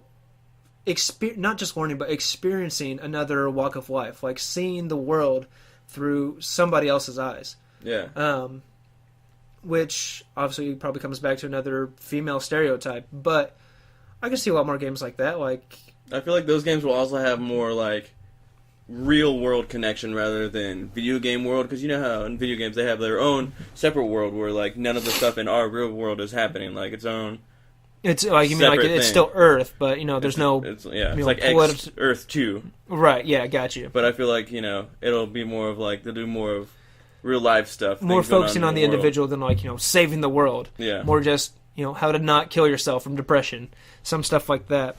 just learning, but experiencing another walk of life, like seeing the world through somebody else's eyes. Yeah. Which obviously probably comes back to another female stereotype, but I can see a lot more games like that. Like, I feel like those games will also have more like real world connection rather than video game world, because you know how in video games they have their own separate world where like none of the stuff in our real world is happening, like its own. It's like, you mean like it's still Earth, but there's no. It's like X Earth 2. Right. Yeah, got you. But I feel like it'll be more of like they'll do more of real life stuff, more focusing on the individual than like saving the world. Yeah. More just how to not kill yourself from depression, some stuff like that.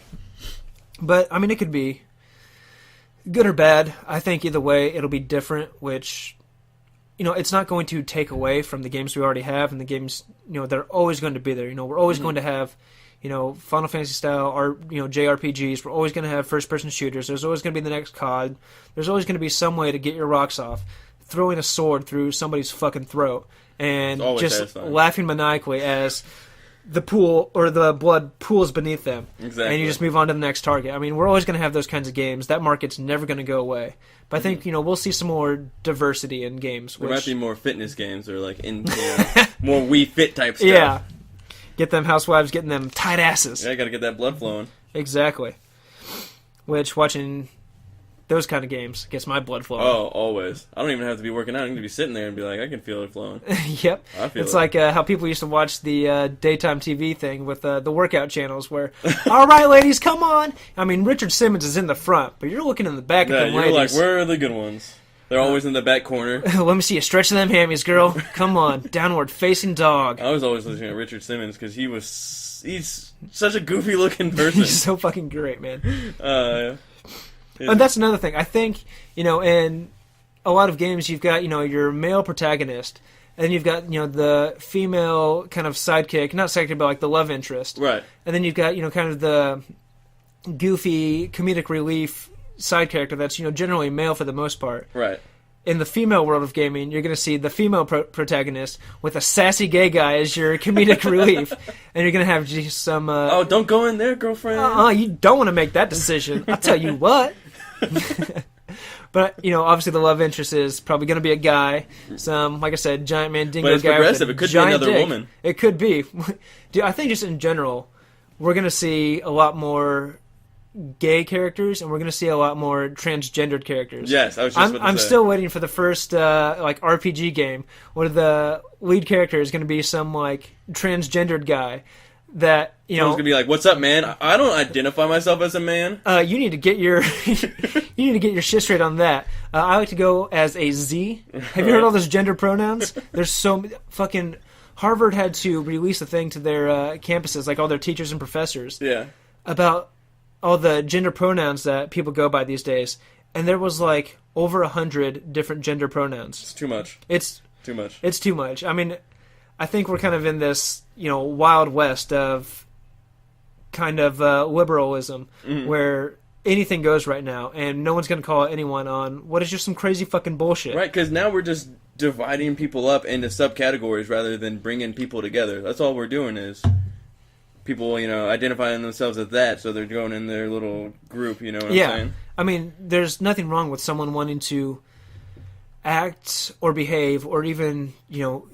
But I mean, it could be good or bad. I think either way it'll be different, which it's not going to take away from the games we already have, and the games they're always going to be there. We're always going to have Final Fantasy style or JRPGs. We're always going to have first person shooters. There's always going to be the next COD. There's always going to be some way to get your rocks off, throwing a sword through somebody's fucking throat and just satisfying. Laughing maniacally as the pool or the blood pools beneath them. Exactly. And you just move on to the next target. I mean, we're always going to have those kinds of games. That market's never going to go away. But I think, we'll see some more diversity in games. There might be more fitness games or like more Wii Fit type stuff. Yeah. Get them housewives getting them tight asses. Yeah, I got to get that blood flowing. Exactly. Which, watching those kind of games gets my blood flowing. Oh, always. I don't even have to be working out. I can be sitting there and be like, I can feel it flowing. Yep. I feel it's it. like how people used to watch the daytime TV thing with the workout channels where, all right, ladies, come on. I mean, Richard Simmons is in the front, but you're looking in the back at them you're ladies. Like, where are the good ones? They're always in the back corner. Let me see you stretch them hammies, girl. Come on. Downward facing dog. I was always listening to Richard Simmons because he's such a goofy looking person. He's so fucking great, man. Yeah. And that's another thing. I think, in a lot of games you've got, your male protagonist, and then you've got, the female kind of sidekick, not sidekick, but like the love interest. Right. And then you've got, kind of the goofy comedic relief side character that's, generally male for the most part. Right. In the female world of gaming, you're going to see the female protagonist with a sassy gay guy as your comedic relief, and you're going to have just some... oh, don't go in there, girlfriend. You don't want to make that decision. I'll tell you what. But, obviously the love interest is probably going to be a guy. Some, like I said, giant mandingo guy. But it's progressive. It could be another dick. Woman. It could be. Dude, I think just in general, we're going to see a lot more gay characters, and we're going to see a lot more transgendered characters. Yes, I was just about to I'm say. still waiting for the first RPG game where the lead character is going to be some like transgendered guy that Someone's gonna be like, "What's up, man? I don't identify myself as a man." You need to get your shit straight on that. I like to go as a Z. Have you heard all those gender pronouns? There's so fucking. Harvard had to release a thing to their campuses, like all their teachers and professors, about all the gender pronouns that people go by these days, and there was like over 100 different gender pronouns. It's too much. It's too much. It's too much. I mean, I think we're kind of in this, wild west of kind of liberalism, where anything goes right now, and no one's going to call anyone on what is just some crazy fucking bullshit. Right, because now we're just dividing people up into subcategories rather than bringing people together. That's all we're doing is people, identifying themselves as that, so they're going in their little group, you know what I'm saying? I mean, there's nothing wrong with someone wanting to act or behave or even,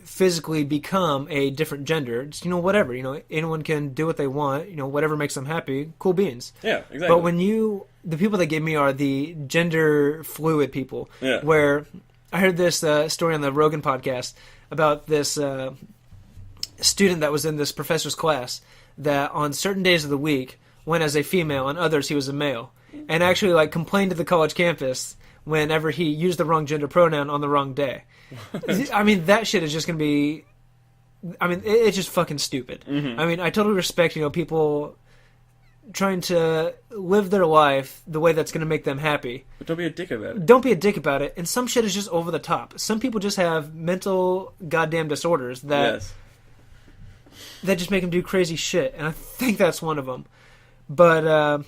physically become a different gender. It's, whatever. Anyone can do what they want, whatever makes them happy. Cool beans. Yeah, exactly. But when the people that get me are the gender fluid people. Yeah. Where I heard this story on the Rogan podcast about this student that was in this professor's class that on certain days of the week went as a female, and others he was a male, and actually complained to the college campus whenever he used the wrong gender pronoun on the wrong day. I mean, that shit is just going to be... I mean, it's just fucking stupid. Mm-hmm. I mean, I totally respect, people trying to live their life the way that's going to make them happy. But don't be a dick about it. Don't be a dick about it. And some shit is just over the top. Some people just have mental goddamn disorders that just make them do crazy shit. And I think that's one of them. But,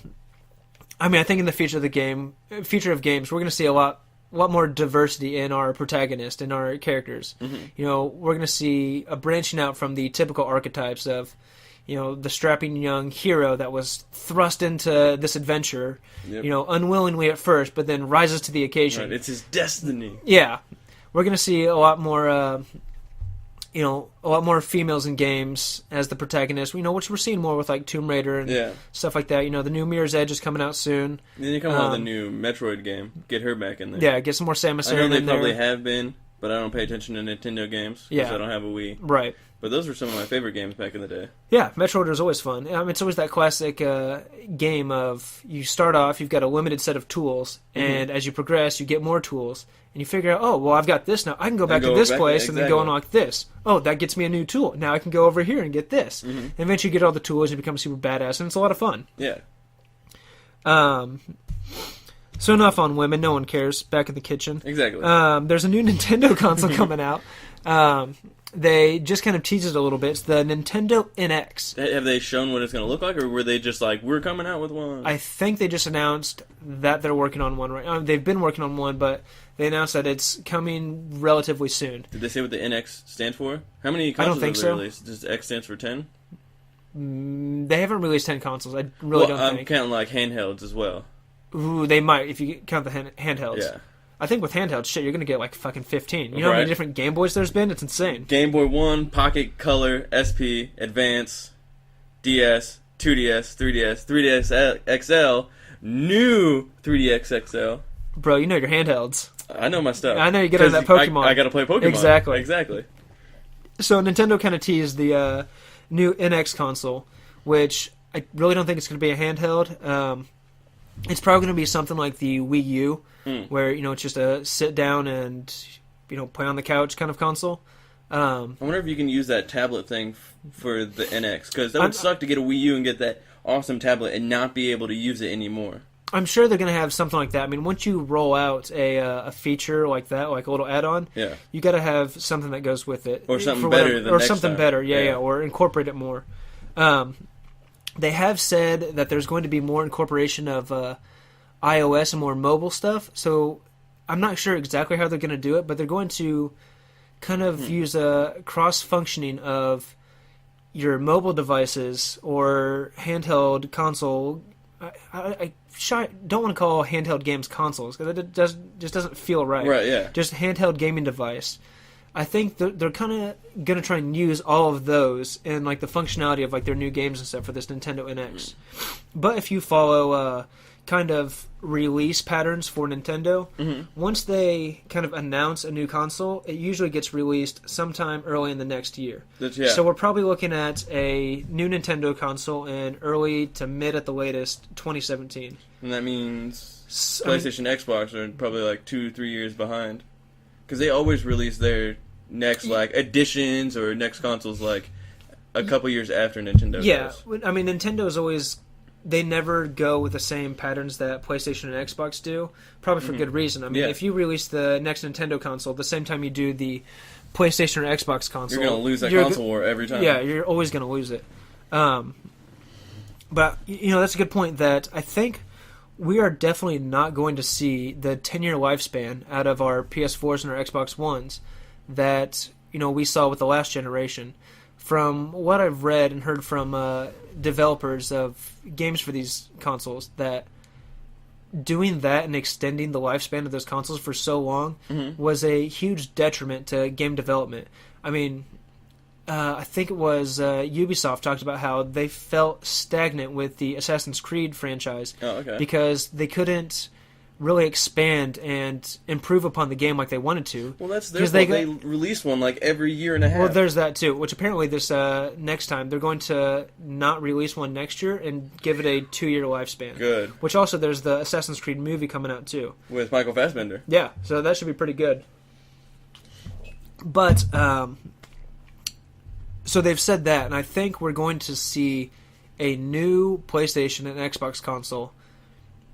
I think in the future of games, we're going to see a lot more diversity in our protagonist and our characters. Mm-hmm. We're going to see a branching out from the typical archetypes of, the strapping young hero that was thrust into this adventure, unwillingly at first, but then rises to the occasion. Right, it's his destiny. Yeah. We're going to see a lot more, a lot more females in games as the protagonist, which we're seeing more with Tomb Raider and stuff like that. The new Mirror's Edge is coming out soon. Then you come out with the new Metroid game. Get her back in there. Yeah, get some more Samus Aran in there. I know they probably have been, but I don't pay attention to Nintendo games because I don't have a Wii. Right. But those were some of my favorite games back in the day. Yeah, Metroid is always fun. It's always that classic game of you start off, you've got a limited set of tools, and as you progress, you get more tools, and you figure out, oh, well, I've got this now. I can go back to this place and then go unlock this. Oh, that gets me a new tool. Now I can go over here and get this. And eventually you get all the tools, you become super badass, and it's a lot of fun. Yeah. So enough on women. No one cares. Back in the kitchen. Exactly. There's a new Nintendo console coming out. They just kind of teased it a little bit. It's the Nintendo NX. Have they shown what it's going to look like, or were they just we're coming out with one? I think they just announced that they're working on one right now. They've been working on one, but they announced that it's coming relatively soon. Did they say what the NX stands for? How many consoles I don't think have they so. released? Does X stands for 10? They haven't released 10 consoles. I really don't think. I'm counting handhelds as well. Ooh, they might, if you count the handhelds. Yeah. I think with handheld shit, you're going to get fucking 15. You know how many different Game Boys there's been? It's insane. Game Boy 1, Pocket, Color, SP, Advance, DS, 2DS, 3DS, 3DS XL, new 3DS XL. Bro, you know your handhelds. I know my stuff. I know you get on that Pokemon. I got to play Pokemon. Exactly. So Nintendo kind of teased the new NX console, which I really don't think it's going to be a handheld. It's probably going to be something like the Wii U, where it's just a sit down and play on the couch kind of console. I wonder if you can use that tablet thing for the NX, because that would suck to get a Wii U and get that awesome tablet and not be able to use it anymore. I'm sure they're going to have something like that. I mean, once you roll out a feature like that, like a little add-on, you got to have something that goes with it, or something better than next something time. better, or incorporate it more. They have said that there's going to be more incorporation of iOS and more mobile stuff, so I'm not sure exactly how they're going to do it, but they're going to kind of use a cross-functioning of your mobile devices or handheld console. I don't want to call handheld games consoles, because it just doesn't feel right. Right, yeah. Just handheld gaming device. I think they're kind of going to try and use all of those in the functionality of their new games and stuff for this Nintendo NX. But if you follow kind of release patterns for Nintendo, once they kind of announce a new console, it usually gets released sometime early in the next year. So we're probably looking at a new Nintendo console in early to mid at the latest 2017. And that means PlayStation, Xbox are probably 2-3 years behind, because they always release their next editions or next consoles a couple years after Nintendo does. I mean, Nintendo's always, they never go with the same patterns that PlayStation and Xbox do, probably for good reason. I mean, if you release the next Nintendo console at the same time you do the PlayStation or Xbox console, you're going to lose that console war every time. Yeah, you're always going to lose it. But that's a good point, that I think we are definitely not going to see the 10-year lifespan out of our PS4s and our Xbox Ones that we saw with the last generation. From what I've read and heard from developers of games for these consoles, that doing that and extending the lifespan of those consoles for so long was a huge detriment to game development. I mean, I think it was Ubisoft talked about how they felt stagnant with the Assassin's Creed franchise because they couldn't really expand and improve upon the game like they wanted to. Well, that's their fault. They release one like every year and a half. Well, there's that too, which apparently this next time they're going to not release one next year and give it a 2-year lifespan. Good. Which also there's the Assassin's Creed movie coming out too. With Michael Fassbender. Yeah, so that should be pretty good. But, so they've said that, and I think we're going to see a new PlayStation and Xbox console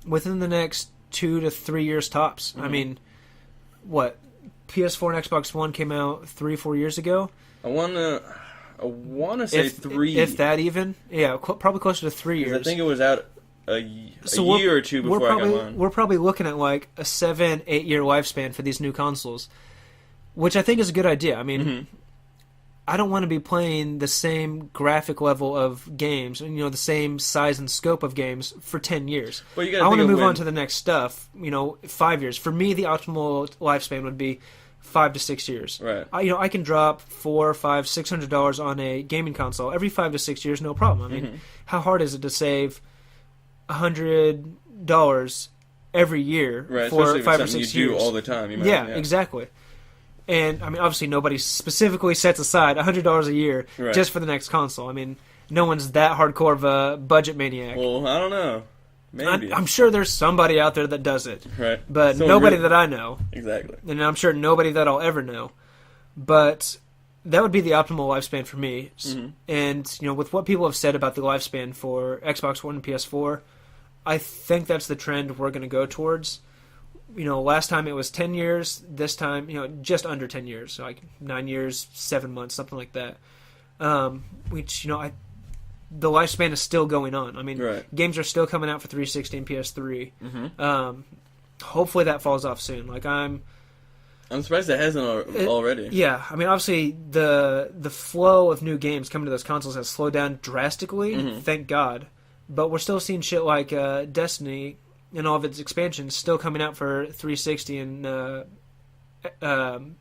within the next 2 to 3 years tops. I mean, what? PS4 and Xbox One came out 3-4 years ago. I wanna say 3, if that even. Yeah, probably closer to 3 years. I think it was out a year or two before I got mine. We're probably looking at like a 7-8 year lifespan for these new consoles, which I think is a good idea. I mean, I don't want to be playing the same graphic level of games, the same size and scope of games for 10 years. Well, I want to move on to the next stuff, 5 years. For me, the optimal lifespan would be 5 to 6 years. Right. I can drop $400, $500, $600 on a gaming console every 5 to 6 years, no problem. I mean, how hard is it to save $100 every year for 5 or 6 years? You do all the time. Yeah, exactly. And, I mean, obviously nobody specifically sets aside $100 a year just for the next console. I mean, no one's that hardcore of a budget maniac. Well, I don't know. Maybe. I'm sure there's somebody out there that does it. Right. But nobody that I know. Exactly. And I'm sure nobody that I'll ever know. But that would be the optimal lifespan for me. And, with what people have said about the lifespan for Xbox One and PS4, I think that's the trend we're going to go towards. Last time it was 10 years. This time, just under 10 years. So like 9 years, 7 months, something like that. Which, the lifespan is still going on. I mean, games are still coming out for 360 and PS3. Hopefully that falls off soon. Like I'm surprised it hasn't already. Yeah, I mean, obviously the flow of new games coming to those consoles has slowed down drastically. Thank God. But we're still seeing shit like Destiny and all of its expansions still coming out for 360 and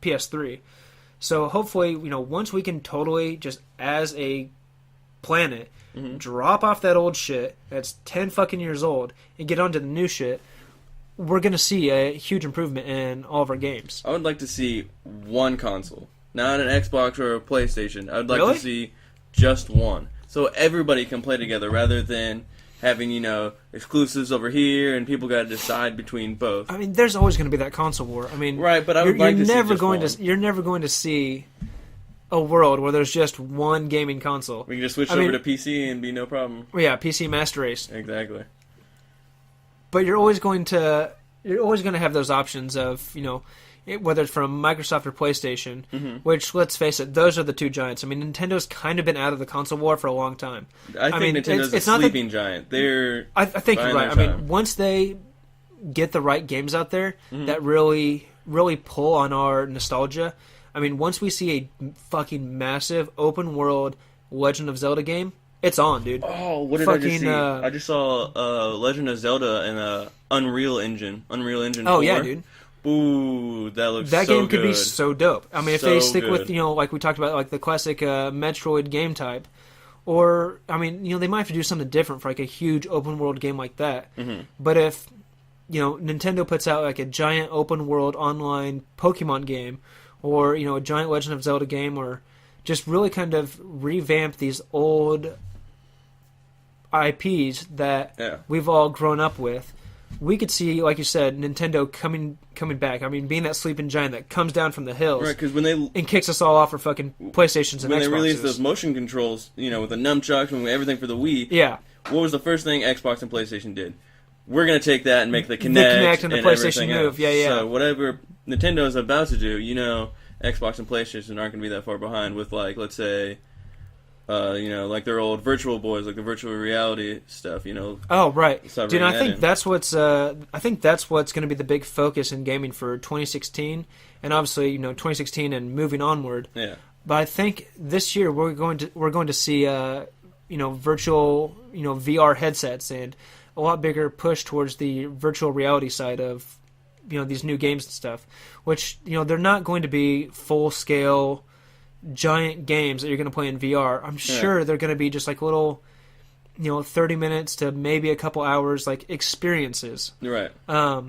PS3. So hopefully, once we can totally just as a planet drop off that old shit that's 10 fucking years old and get onto the new shit, we're going to see a huge improvement in all of our games. I would like to see one console, not an Xbox or a PlayStation. I would like to see just one, so everybody can play together rather than having, exclusives over here and people got to decide between both. I mean, there's always going to be that console war. I mean, right, but I would like to see just one. You're never going to see a world where there's just one gaming console. We can just switch over to PC and be no problem. Yeah, PC Master Race. Exactly. But you're always going to have those options of, whether it's from Microsoft or PlayStation, which, let's face it, those are the two giants. I mean, Nintendo's kind of been out of the console war for a long time. I think Nintendo's a sleeping giant. I think you're right. I mean, once they get the right games out there that really, really pull on our nostalgia, I mean, once we see a fucking massive open world Legend of Zelda game, it's on, dude. Oh, what did I just see? I just saw Legend of Zelda in Unreal Engine 4. Oh, yeah, dude. Ooh, that looks that so game could good. be so dope. I mean, if they stick with, like we talked about, like the classic Metroid game type, or, I mean, they might have to do something different for like a huge open world game like that. But if, Nintendo puts out like a giant open world online Pokemon game, or, a giant Legend of Zelda game, or just really kind of revamp these old IPs that we've all grown up with, we could see, like you said, Nintendo coming back. I mean, being that sleeping giant that comes down from the hills, right? Because when they and kicks us all off for fucking PlayStations and Xboxes. When they released those motion controls, with the nunchucks and everything for the Wii, what was the first thing Xbox and PlayStation did? We're gonna take that and make the Kinect and the PlayStation Move. Yeah. So whatever Nintendo is about to do, Xbox and PlayStation aren't gonna be that far behind with, like, let's say, like their old Virtual Boys, like the virtual reality stuff. Oh right, dude. I think in. that's what's going to be the big focus in gaming for 2016, and obviously 2016 and moving onward. Yeah. But I think this year we're going to see virtual VR headsets and a lot bigger push towards the virtual reality side of these new games and stuff, which they're not going to be full scale giant games that you're going to play in VR. I'm sure they're going to be just like little 30 minutes to maybe a couple hours like experiences. Right. I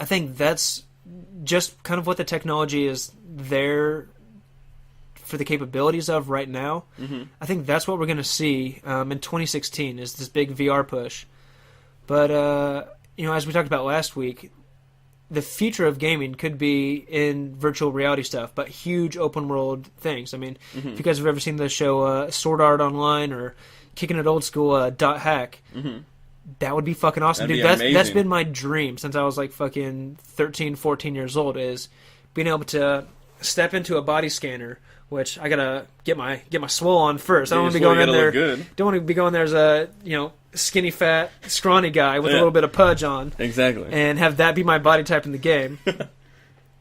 think that's just kind of what the technology is there for the capabilities of right now. Mm-hmm. I think that's what we're going to see in 2016 is this big VR push. But as we talked about last week, the future of gaming could be in virtual reality stuff, but huge open world things. I mean, if you guys have ever seen the show Sword Art Online or Kicking It Old School Dot Hack, that would be fucking awesome. That'd Dude, be that's been my dream since I was like fucking 13, 14 years old, is being able to step into a body scanner, which I gotta get my swole on first. I don't want to be going in there. Don't want to be going there as a skinny, fat, scrawny guy with a little bit of pudge on. Exactly. And have that be my body type in the game.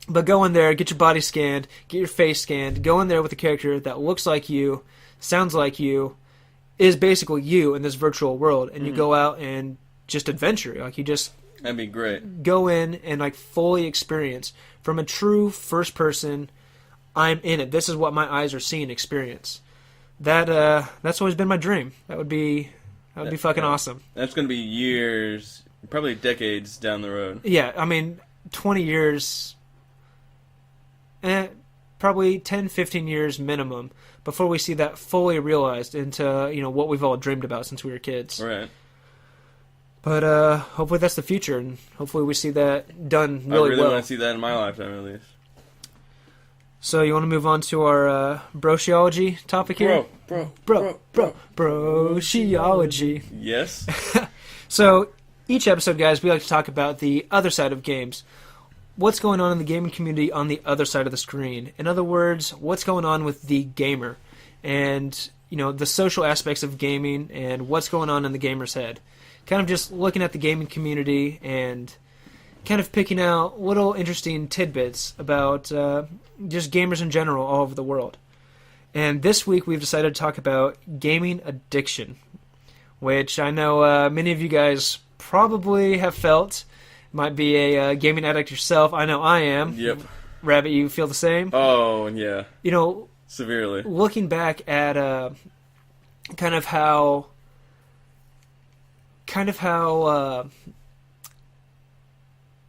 But go in there, get your body scanned, get your face scanned, go in there with a character that looks like you, sounds like you, is basically you in this virtual world, and you go out and just adventure. Like, you just... That'd be great. Go in and like fully experience from a true first person, I'm in it, this is what my eyes are seeing experience. That's always been my dream. That would be fucking awesome. That's going to be years, probably decades down the road. Yeah, I mean, 20 years, probably 10, 15 years minimum before we see that fully realized into, what we've all dreamed about since we were kids. Right. But hopefully that's the future, and hopefully we see that done really well. I really want to see that in my lifetime, at least. So you want to move on to our brociology topic here? Brociology. Yes. So each episode, guys, we like to talk about the other side of games. What's going on in the gaming community on the other side of the screen? In other words, what's going on with the gamer? And, the social aspects of gaming and what's going on in the gamer's head. Kind of just looking at the gaming community and kind of picking out little interesting tidbits about just gamers in general all over the world. And this week we've decided to talk about gaming addiction, which I know many of you guys probably have felt. Might be a gaming addict yourself. I know I am. Yep. Rabbit, you feel the same? Oh, yeah. Severely. Looking back at kind of how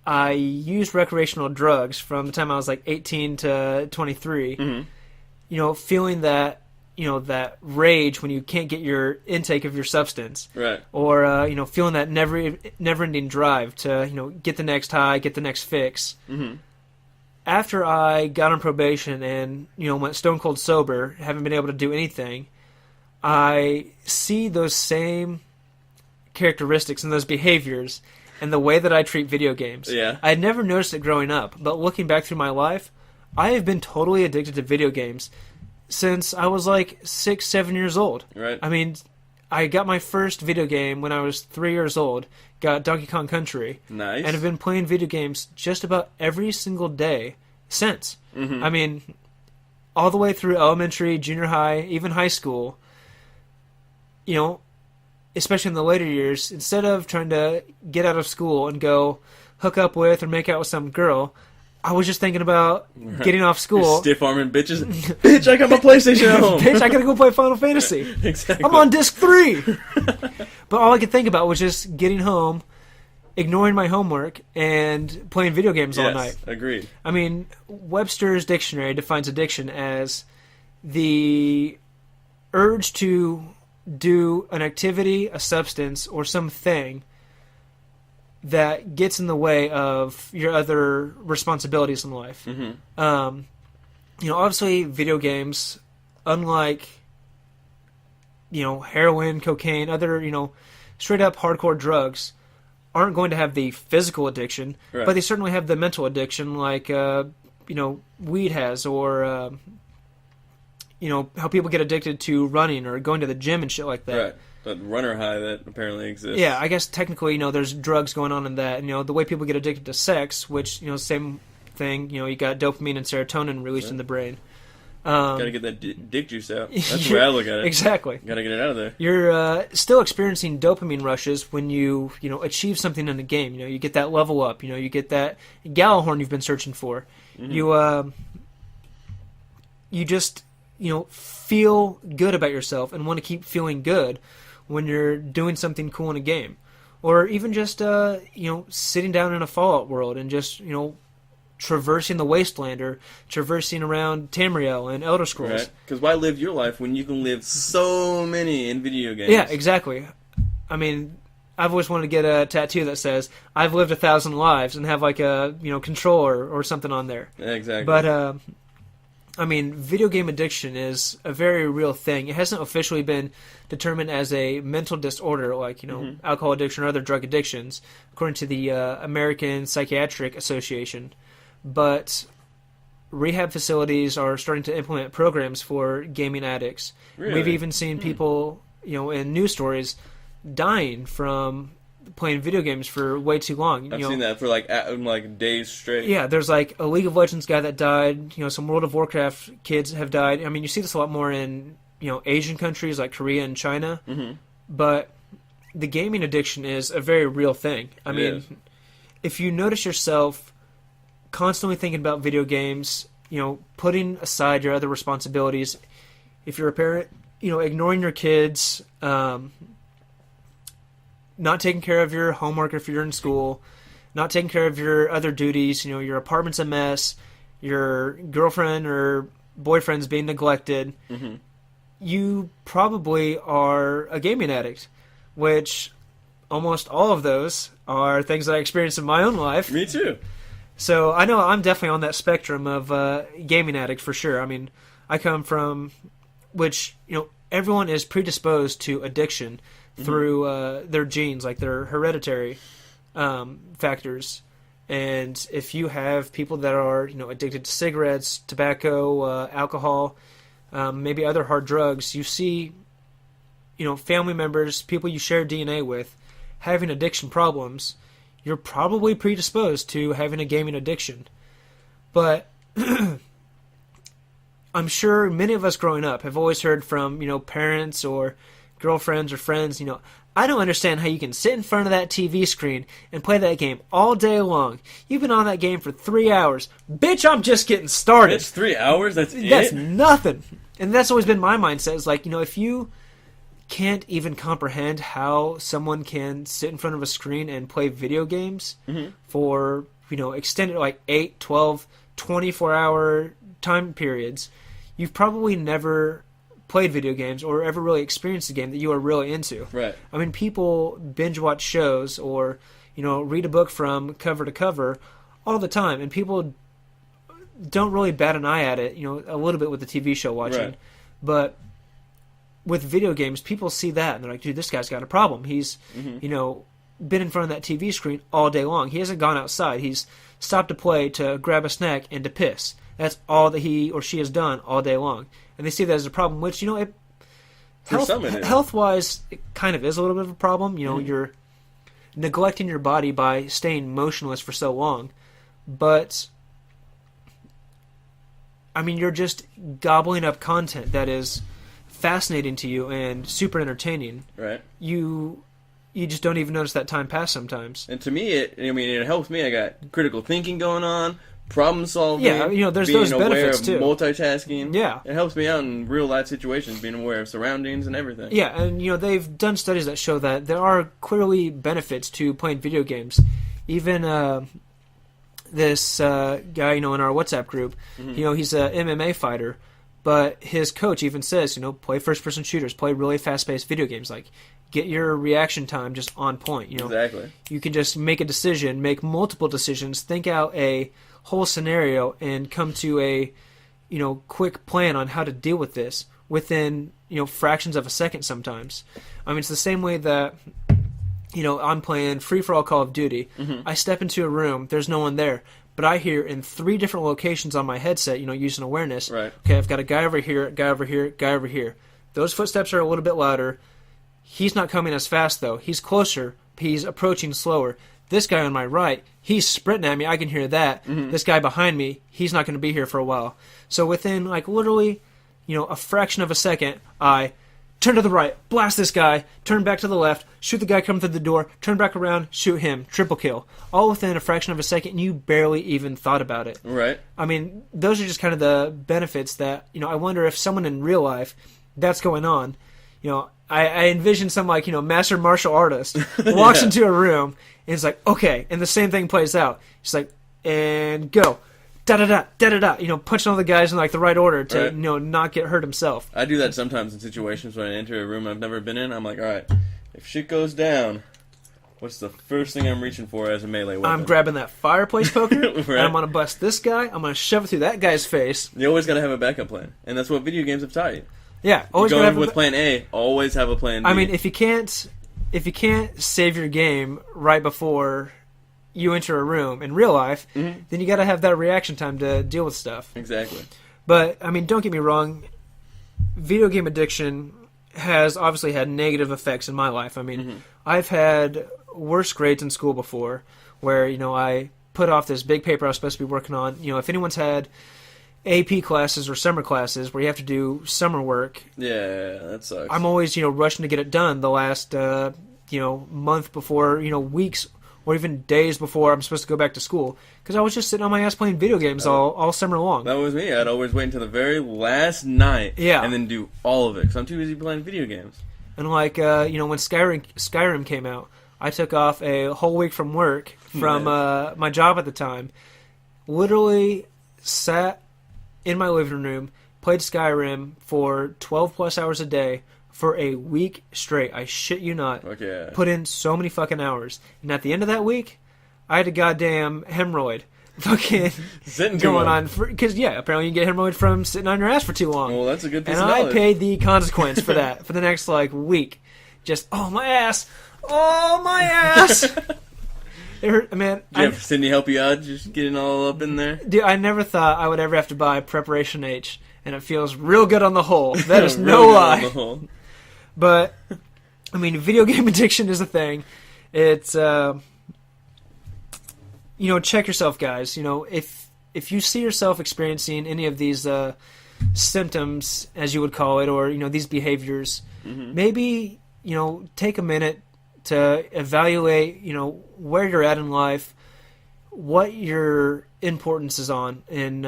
I used recreational drugs from the time I was like 18 to 23. Mm-hmm. Feeling that that rage when you can't get your intake of your substance, right? Or feeling that never-ending drive to get the next high, get the next fix. Mm-hmm. After I got on probation and went stone cold sober, haven't been able to do anything, I see those same characteristics and those behaviors and the way that I treat video games. Yeah. I had never noticed it growing up, but looking back through my life, I have been totally addicted to video games since I was like 6, 7 years old. Right. I mean, I got my first video game when I was 3 years old, got Donkey Kong Country. Nice. And have been playing video games just about every single day since. Mm-hmm. I mean, all the way through elementary, junior high, even high school. Especially in the later years, instead of trying to get out of school and go hook up with or make out with some girl, I was just thinking about getting off school. Stiff-arming bitches. Bitch, I got my PlayStation at home. Bitch, I gotta go play Final Fantasy. Exactly. I'm on disc 3. But all I could think about was just getting home, ignoring my homework, and playing video games all night. Agreed. I mean, Webster's dictionary defines addiction as the urge to do an activity, a substance, or something that gets in the way of your other responsibilities in life. Mm-hmm. Obviously, video games, unlike, heroin, cocaine, other, straight up hardcore drugs, aren't going to have the physical addiction, right. But they certainly have the mental addiction, like, weed has, or, how people get addicted to running or going to the gym and shit like that. Right. The runner high that apparently exists. Yeah, I guess technically, there's drugs going on in that. The way people get addicted to sex, which, same thing, you got dopamine and serotonin released in the brain. Gotta get that dick juice out. That's the way I look at it. Exactly. Gotta get it out of there. You're still experiencing dopamine rushes when you achieve something in a game. You get that level up. You get that Gallahorn you've been searching for. Mm-hmm. You just feel good about yourself and want to keep feeling good when you're doing something cool in a game, or even just sitting down in a Fallout world and just traversing the wasteland or traversing around Tamriel and Elder Scrolls. Right. Because why live your life when you can live so many in video games? Yeah, exactly. I mean, I've always wanted to get a tattoo that says "I've lived 1,000 lives" and have like a controller or something on there. Yeah, exactly. But I mean, video game addiction is a very real thing. It hasn't officially been determined as a mental disorder like, alcohol addiction or other drug addictions, according to the American Psychiatric Association. But rehab facilities are starting to implement programs for gaming addicts. Really? We've even seen people, in news stories dying from playing video games for way too long. I've seen that for like days straight. Yeah, there's like a League of Legends guy that died. Some World of Warcraft kids have died. I mean, you see this a lot more in Asian countries like Korea and China. Mm-hmm. But the gaming addiction is a very real thing. I mean, if you notice yourself constantly thinking about video games, putting aside your other responsibilities, if you're a parent, ignoring your kids, not taking care of your homework if you're in school, not taking care of your other duties, your apartment's a mess, your girlfriend or boyfriend's being neglected, mm-hmm. you probably are a gaming addict, which almost all of those are things that I experienced in my own life. Me too. So I know I'm definitely on that spectrum of gaming addict for sure. I mean, I come from, which, everyone is predisposed to addiction through their genes, like their hereditary factors. And if you have people that are, addicted to cigarettes, tobacco, alcohol, maybe other hard drugs, you see, family members, people you share DNA with, having addiction problems, you're probably predisposed to having a gaming addiction. But I'm sure many of us growing up have always heard from, parents or girlfriends or friends, I don't understand how you can sit in front of that TV screen and play that game all day long. You've been on that game for 3 hours. Bitch, I'm just getting started. It's 3 hours? That's nothing. And that's always been my mindset. Is like, if you can't even comprehend how someone can sit in front of a screen and play video games for, extended like 8, 12, 24-hour time periods, you've probably never played video games or ever really experienced a game that you are really into. Right. I mean, people binge watch shows or, read a book from cover to cover all the time, and people don't really bat an eye at it, a little bit with the TV show watching. Right. But with video games, people see that and they're like, dude, this guy's got a problem. He's, been in front of that TV screen all day long. He hasn't gone outside. He's stopped to play, to grab a snack, and to piss. That's all that he or she has done all day long. And they see that as a problem, which, health-wise, it kind of is a little bit of a problem. You're neglecting your body by staying motionless for so long. But, I mean, you're just gobbling up content that is fascinating to you and super entertaining. Right. You just don't even notice that time pass sometimes. And to me, it helps me. I got critical thinking going on, problem solving. Yeah, there's those benefits too. Being aware of multitasking. Yeah. It helps me out in real life situations, being aware of surroundings and everything. Yeah, and they've done studies that show that there are clearly benefits to playing video games. Even this guy, in our WhatsApp group, he's a MMA fighter, but his coach even says, play first-person shooters, play really fast-paced video games, like, get your reaction time just on point. Exactly. You can just make a decision, make multiple decisions, think out a whole scenario, and come to a quick plan on how to deal with this within fractions of a second sometimes. I mean, it's the same way that I'm playing free-for-all Call of Duty. I step into a room, there's no one there. but I hear in 3 different locations on my headset, using awareness. Right. Okay, I've got a guy over here, guy over here, guy over here. Those footsteps are a little bit louder. He's not coming as fast, though. He's closer. He's approaching slower. This guy on my right, he's sprinting at me. I can hear that. Mm-hmm. This guy behind me, he's not going to be here for a while. So within, literally, a fraction of a second, I turn to the right, blast this guy, turn back to the left, shoot the guy coming through the door, turn back around, shoot him, triple kill. All within a fraction of a second, and you barely even thought about it. Right. I mean, those are just kind of the benefits that, I wonder if someone in real life, that's going on. I envision some, master martial artist walks into a room, and it's like, okay, and the same thing plays out. It's like, and go. Da-da-da, da-da-da, punching all the guys in, the right order to, right. Not get hurt himself. I do that sometimes in situations when I enter a room I've never been in. I'm like, all right, if shit goes down, what's the first thing I'm reaching for as a melee weapon? I'm grabbing that fireplace poker, right. and I'm going to bust this guy, I'm going to shove it through that guy's face. You always got to have a backup plan, and that's what video games have taught you. Yeah, always go with plan A, always have a plan B. I mean, if you can't save your game right before you enter a room in real life, mm-hmm. then you got to have that reaction time to deal with stuff. Exactly. But I mean, don't get me wrong. Video game addiction has obviously had negative effects in my life. I mean, mm-hmm. I've had worse grades in school before, where I put off this big paper I was supposed to be working on. If anyone's had AP classes or summer classes where you have to do summer work. Yeah, that sucks. I'm always, rushing to get it done the last, month before, weeks or even days before I'm supposed to go back to school. Because I was just sitting on my ass playing video games all summer long. That was me. I'd always wait until the very last night and then do all of it because I'm too busy playing video games. And when Skyrim came out, I took off a whole week from work from my job at the time. Literally sat in my living room, played Skyrim for 12 plus hours a day for a week straight. I shit you not. Okay. Put in so many fucking hours. And at the end of that week, I had a goddamn hemorrhoid fucking sitting going on. Because, apparently you get hemorrhoid from sitting on your ass for too long. Well, that's a good piece of knowledge. And I paid the consequence for that for the next, week. Just, oh, my ass. Oh, my ass. It hurt, man. Did you have Cindy help you out, just getting all up in there? Dude, I never thought I would ever have to buy Preparation H, and it feels real good on the whole. That is no lie. But, I mean, video game addiction is a thing. It's, check yourself, guys. If you see yourself experiencing any of these symptoms, as you would call it, or, these behaviors, mm-hmm. maybe, take a minute to evaluate, where you're at in life, what your importance is on, and,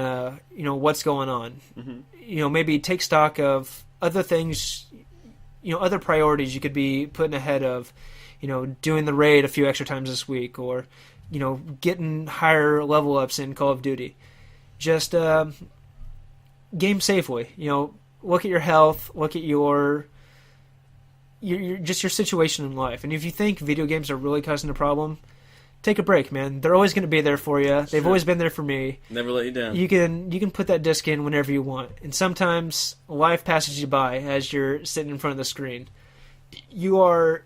what's going on. Mm-hmm. Maybe take stock of other things, other priorities you could be putting ahead of, doing the raid a few extra times this week, or, getting higher level ups in Call of Duty. Just game safely. Look at your health, look at your situation in life. And if you think video games are really causing a problem, take a break, man. They're always going to be there for you. They've always been there for me. Never let you down. You can put that disc in whenever you want. And sometimes life passes you by as you're sitting in front of the screen. You are,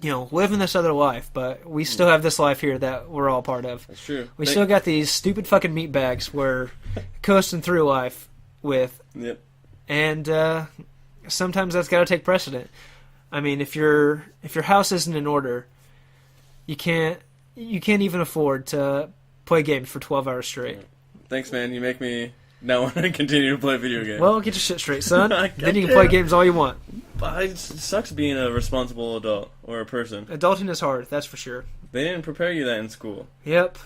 living this other life, but we still have this life here that we're all part of. That's true. We still got these stupid fucking meat bags we're coasting through life with. Yep. And sometimes that's got to take precedent. I mean, if your house isn't in order, you can't even afford to play games for 12 hours straight. Thanks, man. You make me now want to continue to play video games. Well, get your shit straight, son. Then you can play games all you want. It sucks being a responsible adult or a person. Adulting is hard, that's for sure. They didn't prepare you that in school. Yep.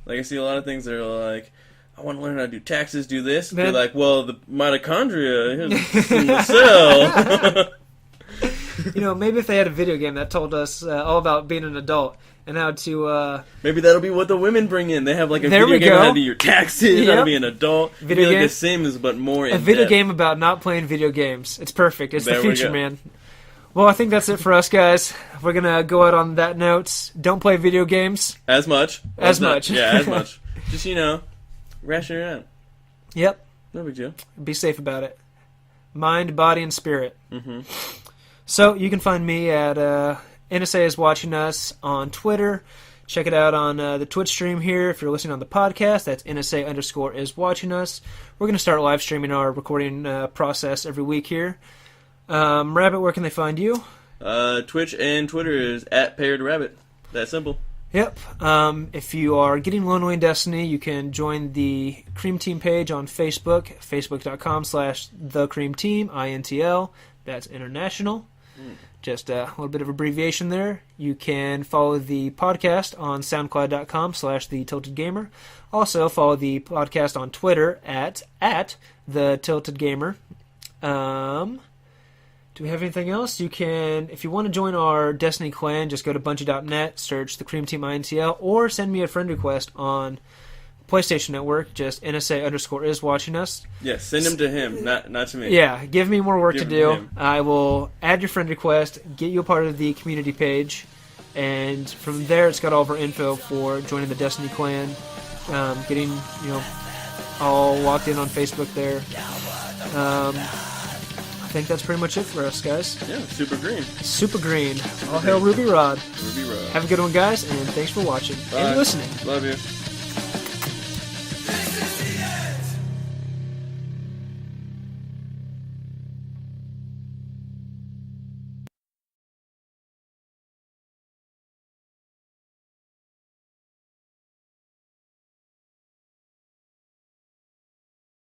I see a lot of things that are like, I want to learn how to do taxes, do this. Man. They're like, well, the mitochondria is in the cell. Maybe if they had a video game that told us all about being an adult and how to... Maybe that'll be what the women bring in. They have a video game on how to do your taxes, how to be an adult. Video game. Like The Sims, but more in a video game about not playing video games. It's perfect. It's the future, man. Well, I think that's it for us, guys. We're going to go out on that note. Don't play video games. As much. As much. Yeah, as much. Just, ration it out. Yep. No big deal. Be safe about it. Mind, body, and spirit. Mm-hmm. So you can find me at NSA is Watching Us on Twitter, Check it out on the Twitch stream here. If you're listening on the podcast, that's NSA_is watching us. We're going to start live streaming our recording process every week here. Rabbit, where can they find you? Twitch and Twitter is @PairedRabbit. That simple. Yep. If you are getting lonely in Destiny, you can join the Cream Team page on Facebook, facebook.com/thecreamteam, INTL. That's international. Just a little bit of abbreviation there. You can follow the podcast on soundcloud.com/thetiltedgamer. Also, follow the podcast on Twitter at thetiltedgamer. Do we have anything else? You can, if you want to join our Destiny clan, just go to Bungie.net, search the Cream Team INTL, or send me a friend request on PlayStation Network, just NSA_is watching us. Yes, send them to him, not to me. Yeah, give me more work to do. I will add your friend request, get you a part of the community page, and from there it's got all of our info for joining the Destiny clan, getting, all locked in on Facebook there. I think that's pretty much it for us, guys. Yeah, super green. Super green. All hail Ruby Rod. Ruby Rod. Have a good one, guys, and thanks for watching Bye. and listening. Love you.